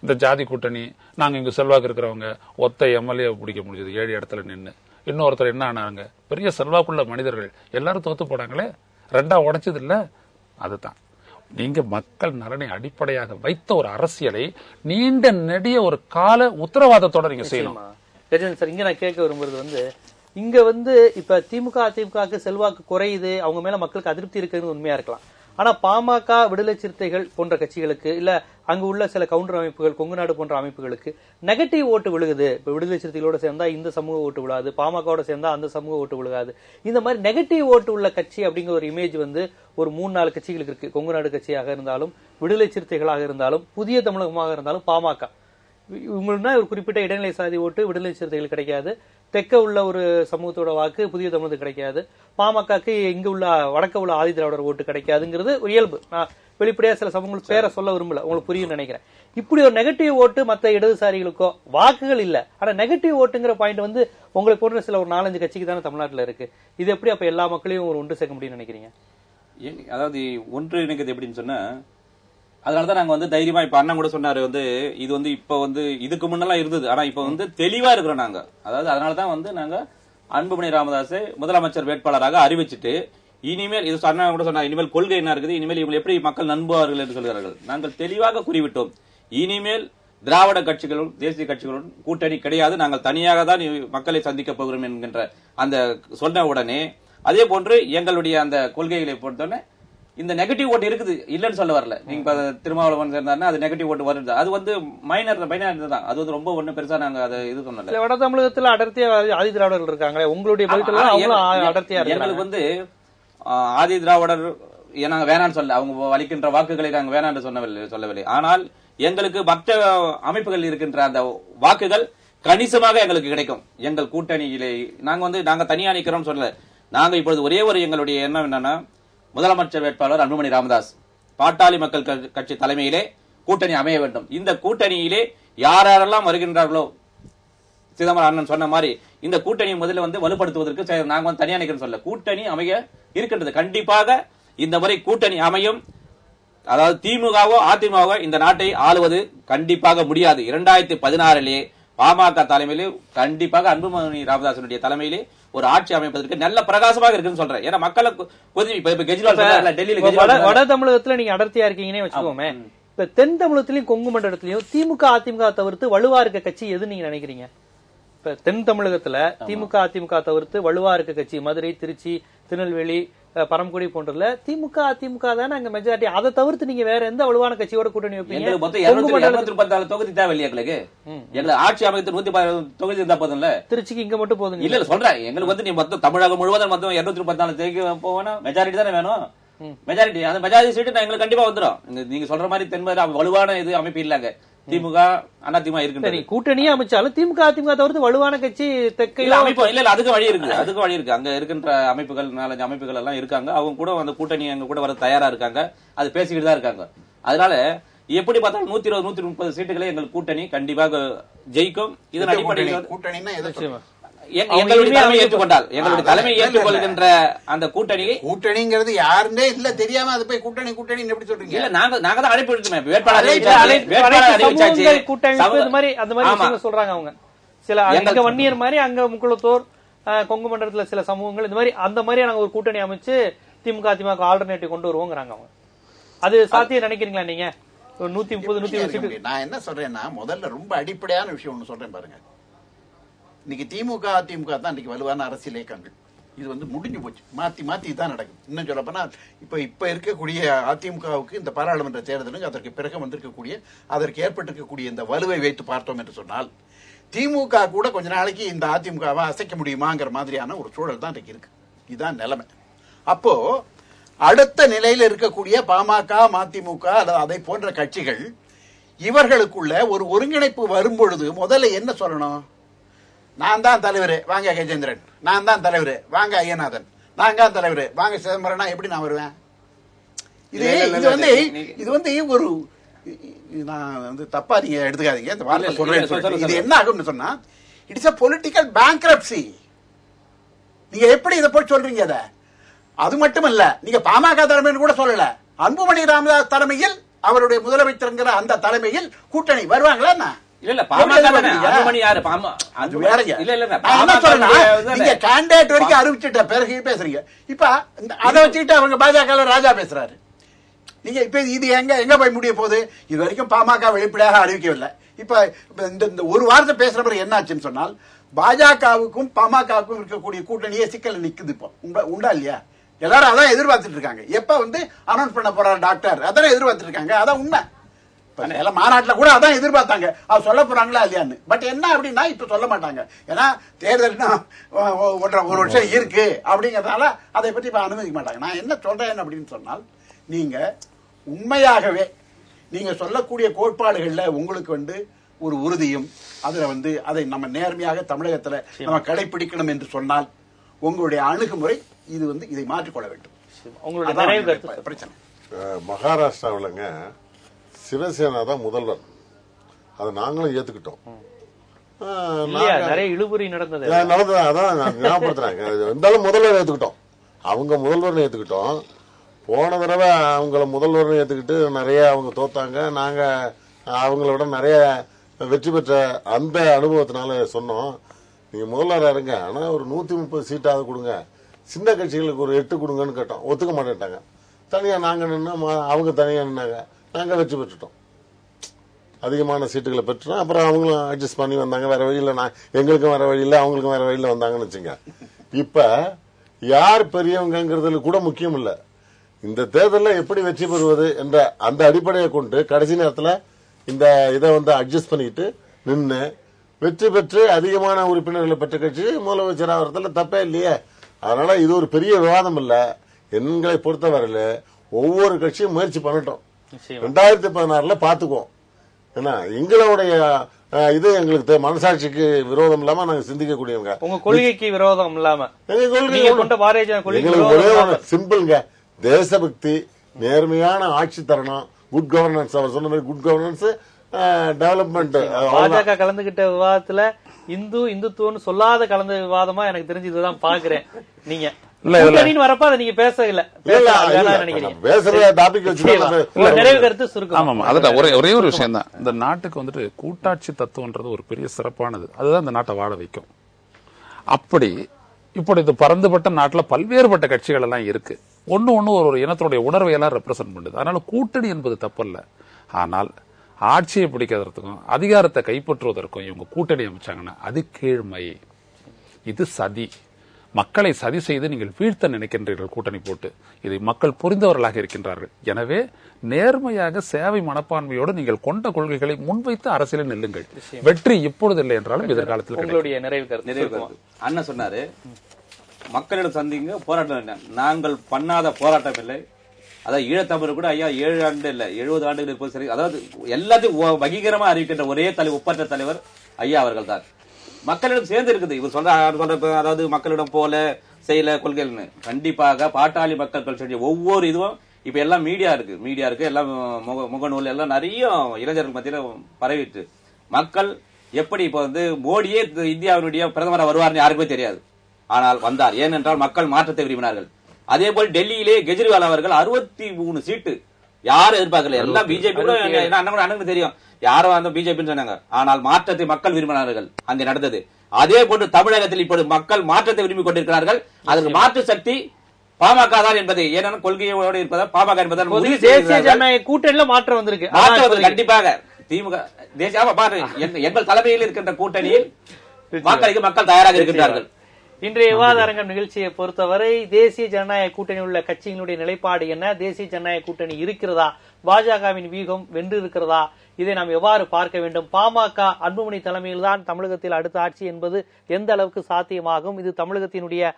இந்த ஜாதி கூட்டணி, நாங்க இங்க செல்வாக்கு இருக்கிறவங்க ஒத்த எம்எல்ஏ பிடிக்க முடிஞ்சது 7 இடத்துல நின்று. இன்னொருத்தர் என்ன ஆனாங்க, பெரிய செல்வாக்குள்ள மனிதர்கள் எல்லாரும் தோத்து போனாங்களே, 2ஆ உடைச்சது இல்ல. அதுதான் நீங்க மக்கள் நலனை அடிப்படையாக வைத்த ஒரு அரசியலை நீண்ட நெடிய ஒரு கால உத்தரவாதத்தோட நீங்க செய்யணும். சார், இங்க நான் கேட்க விரும்புறது இங்க இப்ப திமுக அதிமுக செல்வாக்கு குறையுது, அவங்க மேல மக்களுக்கு அதிருப்தி இருக்குன்னு உண்மையா இருக்கலாம். ஆனா பாமக, விடுதலை சிறுத்தைகள் போன்ற கட்சிகளுக்கு, இல்ல அங்க உள்ள சில கவுண்டர் அமைப்புகள், கொங்கு நாடு போன்ற அமைப்புகளுக்கு நெகட்டிவ் ஓட்டு விழுகுது. இப்ப விடுதலை சிறுத்தைகளோட சேர்ந்தா இந்த சமூக ஓட்டு விழாது, பாமகவோட சேர்ந்தா அந்த சமூக ஓட்டு விழுகாது. இந்த மாதிரி நெகட்டிவ் ஓட்டு உள்ள கட்சி அப்படிங்கிற ஒரு இமேஜ் ஒரு 3-4 கட்சிகளுக்கு இருக்கு. கொங்கு நாடு கட்சியாக இருந்தாலும், விடுதலை சிறுத்தைகளாக இருந்தாலும், புதிய தமிழகமாக இருந்தாலும், பாமக இவங்கன்னா ஒரு குறிப்பிட்ட இடைநிலை சாதி ஓட்டு விடுதலை சிறுத்தைகள் கிடைக்காது. தெற்க உள்ள ஒரு சமூகத்தோட வாக்கு புதிய தமிழகத்துக்கு கிடைக்காது. பாமகக்கு இங்க உள்ள வடக்க உள்ள ஆதி திராவிடர் ஓட்டு கிடைக்காதுங்கிறது ஒரு இயல்பு. நான் வெளிப்படையா சில சமூகங்களுக்கு பேரை சொல்ல விரும்பல, உங்களுக்கு புரியும் நினைக்கிறேன். இப்படி ஒரு நெகட்டிவ் ஓட்டு மத்த இடதுசாரிகளுக்கோ வாக்குகள் இல்ல, ஆனா நெகட்டிவ் ஓட்டுங்கிற பாயிண்ட் உங்களுக்கு போன்ற சில ஒரு 4-5 கட்சிக்கு தானே தமிழ்நாட்டில் இருக்கு. இது எப்படி அப்ப எல்லா மக்களையும் ஒரு ஒன்று சேர்க்க முடியும்னு நினைக்கிறீங்க? அதாவது ஒன்று நினைக்கிறது எப்படின்னு சொன்னா, அதனாலதான் நாங்க தைரியமா இப்ப அண்ணன் கூட சொன்னாரு இது இப்ப இதுக்கு முன்னெல்லாம் இருந்தது, ஆனா இப்ப தெளிவா இருக்கிறோம் நாங்க. அதாவது அதனாலதான் நாங்க அன்புமணி ராமதாஸ் முதலமைச்சர் வேட்பாளராக அறிவிச்சுட்டு, இனிமேல் இது அண்ணன் கூட சொன்னார், இனிமேல் கொள்கை என்ன இருக்குது, இனிமேல் இவங்க எப்படி மக்கள் நம்புவார்கள் என்று சொல்கிறார்கள். நாங்கள் தெளிவாக குறிவிட்டோம், இனிமேல் திராவிட கட்சிகளும் தேசிய கட்சிகளும் கூட்டணி கிடையாது, நாங்கள் தனியாக தான் மக்களை சந்திக்க போகிறோம் என்கின்ற அந்த சொன்ன உடனே, அதே போன்று எங்களுடைய அந்த கொள்கைகளை பொறுத்தவரை இந்த நெகட்டிவ் ஓட்டு இருக்குது, இல்லன்னு சொல்ல வரல. நீங்க திருமாவளவன் சேர்ந்தாருன்னா அது நெகட்டிவ் ஓட்டு வருது, அது மைனர் தான், அது ரொம்ப ஒண்ணு பெருசா நாங்க அதை இது பண்ணல. வட தமிழகத்துல அடர்த்தியா ஆதி திராவிடர்கள் இருக்காங்களே, உங்களுடைய அடர்த்தியா எங்களுக்கு ஆதி திராவிடர் நாங்க வேணான்னு சொல்ல, அவங்க வலிக்கின்ற வாக்குகளை நாங்க வேணான்னு சொல்லவில்லை. ஆனால் எங்களுக்கு மற்ற அமைப்புகள் இருக்கின்ற அந்த வாக்குகள் கணிசமாக எங்களுக்கு கிடைக்கும். எங்கள் கூட்டணியிலே நாங்க தனியா நிக்கிறோம் சொல்லல. நாங்க இப்பொழுது ஒரே ஒரு எங்களுடைய எண்ணம் என்னன்னா, முதலமைச்சர் வேட்பாளர் அன்புமணி ராமதாஸ் பாட்டாளி மக்கள் கட்சி தலைமையிலே கூட்டணி அமைய வேண்டும். இந்த கூட்டணியிலே யாரெல்லாம் வருகின்றார்களோ, சிதம்பரம் அண்ணன் சொன்ன மாதிரி இந்த கூட்டணியை முதல்ல வலுப்படுத்துவதற்கு நாங்க தனியா நிக்கிறோம் சொல்ல, கூட்டணி அமைய இருக்கின்றது. கண்டிப்பாக இந்த முறை கூட்டணி அமையும். அதாவது திமுகவோ அதிமுகவோ இந்த நாட்டை ஆளுவது கண்டிப்பாக முடியாது. 2016 பாமக தலைமையிலே கண்டிப்பாக அன்புமணி ராமதாசனுடைய தலைமையிலே ஒரு ஆட்சி அமைப்பதற்கு நல்ல பிரகாசமாக இருக்குன்னு சொல்றேன். ஏன்னா மக்களுக்கு வட தமிழகத்துல நீங்க அடர்த்தியா இருக்கீங்கன்னே வச்சுக்கோமே. இப்ப தென் தமிழகத்திலயும் கொங்கு மண்டலத்திலயும் திமுக அதிமுக தவிர்த்து வலுவா இருக்க கட்சி எதுன்னு நீங்க நினைக்கிறீங்க? இப்ப தென் தமிழகத்துல திமுக அதிமுக தவிர்த்து வலுவா இருக்க கட்சி மதுரை, திருச்சி, திருநெல்வேலி, பரமக்குடி போன்றதுல திமுக அதிமுக தானே அங்க மெஜாரிட்டி. அதை தவிர்த்து நீங்க வேற எந்த வலுவான கட்சியோட கூட்டணி வைப்பீங்க? 214 தொகுதி தேவையில்லையா எங்களுக்கு? எங்களுக்கு ஆட்சி அமைத்து 110 தொகுதி இருந்தா போதும்ல. திருச்சிக்கு இங்க மட்டும் போதும் இல்ல சொல்றேன். எங்களுக்கு நீ மொத்தம் தமிழகம் முழுவதும் மொத்தம் 214 தொகுதி போவேனா, மெஜாரிட்டி தானே வேணும். மெஜாரிட்டி, அந்த மெஜாரிட்டி சீட்டு எங்களுக்கு கண்டிப்பா வந்துடும். நீங்க சொல்ற மாதிரி தென்பது வலுவான இது அமைப்பு இல்லங்க. திமுக அதிமுக இருக்கு, கூட்டணியே அமைச்சாலும் திமுக அதிமுக தவிர்த்து வலுவான கட்சி அமைப்பு இல்ல. அதுக்கு வழி இருக்கு. அங்க இருக்கின்ற அமைப்புகள் 4-5 அமைப்புகள் எல்லாம் இருக்காங்க. அவங்க கூட அந்த கூட்டணி அங்க கூட வர தயாரா இருக்காங்க. அது பேசிக்கிட்டு தான் இருக்காங்க. அதனால எப்படி பார்த்தாலும் 120-130 சீட்டுகளை எங்கள் கூட்டணி கண்டிப்பாக ஜெயிக்கும். இதன் அடிப்படையில் கூட்டணின்னா எங்களுடைய தலைமை ஏற்றுக்கொண்டால், எங்களுடைய தலைமை ஏற்றுக்கொள்கின்ற அந்த கூட்டணிங்கிறது யாருன்னே இல்ல தெரியாம அது போய் கூட்டணி எப்படி சொல்றீங்க? இல்ல நாங்க தான் அழைப்பு விடுத்துமே, வேட்பாளர் சொல்றாங்க. அவங்க சில அங்க வன்னியர் மாதிரி, அங்க முக்குளத்தூர், கொங்கு மண்டலத்துல சில சமூகங்கள் இந்த மாதிரி அந்த மாதிரி நாங்க ஒரு கூட்டணி அமைச்சு திமுக அதிமுக ஆல்டர்னேட்டிவ் கொண்டு வருவோங்கிறாங்க அவங்க. அது சாத்தியம் நினைக்கிறீங்களா நீங்க? 130 120 நான் என்ன சொல்றேன்னா, முதல்ல ரொம்ப அடிப்படையான விஷயம் ஒண்ணு சொல்றேன் பாருங்க. இன்னைக்கு திமுக அதிமுக தான் இன்னைக்கு வலுவான அரசியல் இயக்கங்கள். இது வந்து முடிஞ்சு போச்சு. மாத்தி மாத்தி தான் நடக்குது. இன்னும் சொல்ல போனா இப்ப இருக்கக்கூடிய அதிமுகவுக்கு இந்த பாராளுமன்ற தேர்தலுக்கு அதற்கு பிறகு வந்திருக்கக்கூடிய அதற்கு ஏற்பட்டிருக்கக்கூடிய இந்த வலுவை வைத்து பார்த்தோம் என்று சொன்னால், திமுக கூட கொஞ்ச நாளைக்கு இந்த அதிமுகவை அசைக்க முடியுமாங்கிற மாதிரியான ஒரு சூழல் தான் இன்னைக்கு இருக்கு. இதுதான் நிலைமை. அப்போ அடுத்த நிலையில் இருக்கக்கூடிய பாமக, மதிமுக அல்லது அதை போன்ற கட்சிகள் இவர்களுக்குள்ள ஒரு ஒருங்கிணைப்பு வரும்பொழுது முதல்ல என்ன சொல்லணும்? நான் தான் தலைவர், வாங்க கஜேந்திரன். நான் தான் தலைவர், வாங்க ஐயநாதன். நான் தான் தலைவர், வாங்க சிதம்பரம்னா எப்படி நான் வருவேன்? இது வந்து ஒரு, நான் வந்து தப்பா நீங்க எடுத்துக்காதீங்க இந்த வார்த்தை சொல்றேன். இது என்ன ஆகும்னு சொன்னா, இட்ஸ் a பொலிட்டிக்கல் bankruptcy. நீங்க எப்படி இதை போய் சொல்றீங்க? அத அது மட்டும் இல்ல, நீங்க பாமக தலைமைன்னு கூட சொல்லல. அன்புமணி ராமதாஸ் தலைமையில், அவருடைய முதலமைச்சர் அந்த தலைமையில் கூட்டணி வருவாங்களா? இல்ல பாமக அன்புமணி யாரு? அது வேறங்க. நீங்க கேண்டிடேட் வரைக்கும் அறிவிச்சிட்ட பிறகு பேசுறீங்க. இப்ப அதை வச்சுக்கிட்டு அவங்க பாஜக ராஜா பேசுறாரு. நீங்க இப்ப இது எங்க போய் முடிய போகுது? இது வரைக்கும் பாமக வெளிப்படையாக அறிவிக்கவில்லை. இப்ப இந்த ஒரு வாரத்தை பேசுற பிறகு என்ன ஆச்சுன்னு சொன்னால், பாஜகவுக்கும் பாமகவுக்கும் இருக்கக்கூடிய கூட்டணியே சிக்கல் நிக்குது. இப்போ உண்டா இல்லையா? எல்லாரும் அதான் எதிர்பார்த்துட்டு இருக்காங்க. எப்ப வந்து அனௌன்ஸ் பண்ண போறாரு டாக்டர், அதான் எதிர்பார்த்துட்டு இருக்காங்க. அதான் உண்மை. எல்லாம் மாநாட்டில் கூட அதான் எதிர்பார்த்தாங்க. அவர் சொல்ல போறாங்களா இல்லையான்னு. பட் என்ன அப்படின்னா இப்ப சொல்ல மாட்டாங்க. ஏன்னா தேர்தல்னா ஒரு வருஷம் இருக்கு அப்படிங்கறதால அதை பற்றி இப்ப அனுமதிக்க மாட்டாங்க. நான் என்ன சொல்றேன் அப்படின்னு சொன்னால், நீங்க உண்மையாகவே நீங்க சொல்லக்கூடிய கோட்பாடுகள்ல உங்களுக்கு வந்து ஒரு உறுதியும், அதுல வந்து அதை நம்ம நேர்மையாக தமிழகத்துல நம்ம கடைபிடிக்கணும் என்று சொன்னால், உங்களுடைய அணுகுமுறை இது வந்து இதை மாற்றிக்கொள்ள வேண்டும். உங்களுடைய பிரச்சனை மகாராஷ்டிராவிலங்க சிவசேனா தான் முதல்வர். அதை நாங்களும் ஏத்துக்கிட்டோம். நிறைய இழுபறி நடந்தது. அதான் ஞாபகப்படுத்துறாங்க. இருந்தாலும் முதல்வர் ஏத்துக்கிட்டோம். அவங்க முதல்வர் ஏத்துக்கிட்டோம். போன தடவை அவங்கள முதல்வர் ஏத்துக்கிட்டு நிறைய அவங்க தோத்தாங்க. நாங்க அவங்களோட நிறைய வெற்றி பெற்ற அந்த அனுபவத்தினால சொன்னோம், நீங்க முதல்வராக இருங்க, ஆனா ஒரு 130 சீட்டாவது கொடுங்க, சின்ன கட்சிகளுக்கு ஒரு 8 கொடுங்கன்னு கேட்டோம். ஒத்துக்க மாட்டேன்ட்டாங்க. தனியா நாங்க நின்று அவங்க தனியா நின்னாங்க. நாங்க வெற்றி பெற்றுட்டோம். அதிகமான சீட்டுகளை பெற்றுட்டோம். அப்புறம் அவங்களும் அட்ஜஸ்ட் பண்ணி வந்தாங்க. வேற வழியில எங்களுக்கும் வேற வழியில அவங்களுக்கும் வேற வழியில வந்தாங்கன்னு வச்சுங்க. இப்ப யார் பெரியவங்கிறதுல கூட முக்கியம் இல்ல. இந்த தேர்தலில் எப்படி வெற்றி பெறுவது என்ற அந்த அடிப்படையை கொண்டு கடைசி நேரத்தில் இந்த இதை வந்து அட்ஜஸ்ட் பண்ணிட்டு நின்று வெற்றி பெற்று அதிகமான உறுப்பினர்களை பெற்ற கட்சி முதலமைச்சர் ஆகிறதுல தப்பே இல்லையே. அதனால இது ஒரு பெரிய விவாதம் இல்ல. எங்களை பொறுத்தவரையில ஒவ்வொரு கட்சியும் முயற்சி பண்ணட்டும். 2016 பாத்துக்குவோம். ஏன்னா எங்களுடைய இது எங்களுக்கு மனசாட்சிக்கு விரோதம் இல்லாம நாங்க சிந்திக்கக்கூடியவங்க. உங்க கொள்கைக்கு விரோதம் இல்லாம சிம்பிள்ங்க. தேசபக்தி, நேர்மையான ஆட்சி தரணும், குட் கவர்னன்ஸ். அவர் சொன்ன மாதிரி குட் கவர்னன்ஸ், டெவலப்மெண்ட். பாஜக கலந்துகிட்ட விவாதத்துல இந்துத்துவன்னு சொல்லாத கலந்த விவாதமா எனக்கு தெரிஞ்சு இதுதான் பாக்குறேன். நீங்க வரப்ப அதை நீங்க பேசல நிறைவு கருத்து சுருக்கம். ஒரே ஒரு விஷயம் தான். இந்த நாட்டுக்கு வந்துட்டு கூட்டாட்சி தத்துவம்ன்றது ஒரு பெரிய சிறப்பானது. அதுதான் இந்த நாட்டை வாழ வைக்கும். அப்படி இப்படி இது பரந்துபட்ட நாட்டில் பல்வேறுபட்ட கட்சிகள் எல்லாம் இருக்கு. ஒன்னு ஒரு இனத்தினுடைய உணர்வை எல்லாம் ரெப்ரசென்ட் பண்ணுது. அதனால கூட்டணி என்பது தப்பல்ல. ஆனால் ஆட்சியை பிடிக்கிறதுக்கும் அதிகாரத்தை கைப்பற்றுவதற்கும் இவங்க கூட்டணி அமைச்சாங்கன்னா அது கீழ்மை, இது சதி. மக்களை சதி செய்து நீங்கள் வீழ்த்த நினைக்கின்றீர்கள் கூட்டணி போட்டு. இதை மக்கள் புரிந்தவர்களாக இருக்கின்றார்கள். எனவே நேர்மையாக சேவை மனப்பான்மையோடு நீங்கள் கொண்ட கொள்கைகளை முன்வைத்து அரசியலில் நில்லுங்கள். வெற்றி இப்பொழுது இல்லை என்றாலும் எதிர்காலத்தில். உங்களுடைய நிறைவு கருத்து. அண்ணன் சொன்னாரு, மக்களிடம் சந்திங்க, போராட்டம். நாங்கள் பண்ணாத போராட்டம் இல்லை. அதாவது ஈழத்தமிழர் கூட ஐயா 7 ஆண்டு இல்ல 70 ஆண்டுகள் இருப்பது சரி. அதாவது எல்லாத்தையும் வகீகரமா அறிவிக்கின்ற ஒரே ஒப்பற்ற தலைவர் ஐயா அவர்கள் தான். மக்களிடம் சேர்ந்து இருக்குது. இவர் சொல்ற அதாவது மக்களிடம் போல செய்யல கொள்கைன்னு. கண்டிப்பாக பாட்டாளி மக்கள் கட்சி ஒவ்வொரு இதுவும் இப்ப எல்லாம் மீடியா இருக்கு எல்லாம் முகநூல் எல்லாம் நிறைய இளைஞர்கள் மத்தியில பரவிட்டு மக்கள் எப்படி இப்ப வந்து மோடியே இந்தியாவினுடைய பிரதமராக வருவார்னு யாருக்குமே தெரியாது. ஆனால் வந்தார். ஏனென்றால் மக்கள் மாற்றத்தை விரும்பினார்கள். அதே போல் டெல்லியிலே கெஜ்ரிவால் அவர்கள் 63 சீட்டு யாரும் எதிர்பார்க்கல. எல்லாம் பிஜேபி அண்ணனுக்கு தெரியும் யாரோ அந்த பிஜேபின்னு சொன்னாங்க. ஆனால் மாற்றத்தை மக்கள் விரும்பினார்கள். அங்கே நடந்தது. அதே போன்று தமிழகத்தில் இப்போது மக்கள் மாற்றத்தை விரும்பிக் கொண்டிருக்கிறார்கள். அதற்கு மாற்று சக்தி பாமக தான் என்பது ஏன்னா கொள்கையோடு இருப்பதா பாமக என்பதால் தேசிய ஜனநாயக கூட்டணியில மாற்றம் வந்திருக்கு. கண்டிப்பாக திமுக தேசிய பாரு எங்கள் தலைமையில் இருக்கின்ற கூட்டணியில் மக்களுக்கு மக்கள் தயாராக இருக்கின்றார்கள். இன்றைய விவாத அரங்கம் நிகழ்ச்சியை பொறுத்தவரை தேசிய ஜனநாயக கூட்டணி உள்ள கட்சியினுடைய நிலைப்பாடு என்ன, தேசிய ஜனநாயக கூட்டணி இருக்கிறதா, பாஜகவின் வீகம் வென்று இருக்கிறதா, இதை நாம் எவ்வாறு பார்க்க வேண்டும், பாமக அன்புமணி தலைமையில் தான் தமிழகத்தில் அடுத்த ஆட்சி என்பது எந்த அளவுக்கு சாத்தியமாகும், இது தமிழகத்தினுடைய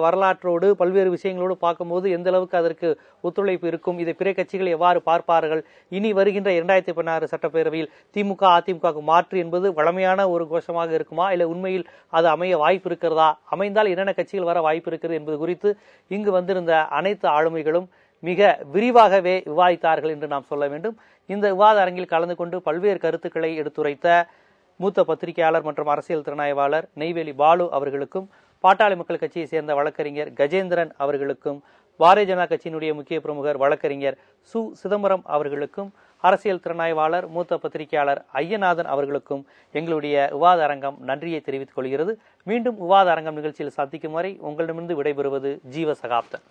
வரலாற்றோடு பல்வேறு விஷயங்களோடு பார்க்கும்போது எந்த அளவுக்கு அதற்கு ஒத்துழைப்பு இருக்கும், இதை பிற கட்சிகள் எவ்வாறு பார்ப்பார்கள், இனி வருகின்ற 2016 சட்டப்பேரவையில் திமுக அதிமுக மாற்று என்பது வழமையான ஒரு கோஷமாக இருக்குமா, இல்லை உண்மையில் அது அமைய வாய்ப்பு இருக்கிறதா, அமைந்தால் என்னென்ன கட்சிகள் வர வாய்ப்பு இருக்கிறது என்பது குறித்து இங்கு வந்திருந்த அனைத்து ஆளுமைகளும் மிக விரிவாகவே விவாதித்தார்கள் என்று நாம் சொல்ல வேண்டும். இந்த விவாத அரங்கில் கலந்து கொண்டு பல்வேறு கருத்துக்களை எடுத்துரைத்த மூத்த பத்திரிகையாளர் மற்றும் அரசியல் திறனாய்வாளர் நெய்வேலி பாலு அவர்களுக்கும், பாட்டாளி மக்கள் கட்சியை சேர்ந்த வழக்கறிஞர் கஜேந்திரன் அவர்களுக்கும், பாரதிய ஜனதா கட்சியினுடைய முக்கிய பிரமுகர் வழக்கறிஞர் சு சிதம்பரம் அவர்களுக்கும், அரசியல் திறனாய்வாளர் மூத்த பத்திரிகையாளர் ஐயநாதன் அவர்களுக்கும் எங்களுடைய விவாத அரங்கம் நன்றியை தெரிவித்துக் கொள்கிறது. மீண்டும் விவாத அரங்கம் நிகழ்ச்சியில் சந்திக்கும் வரை உங்களிடமிருந்து விடைபெறுவது ஜீவ சகாப்தன்.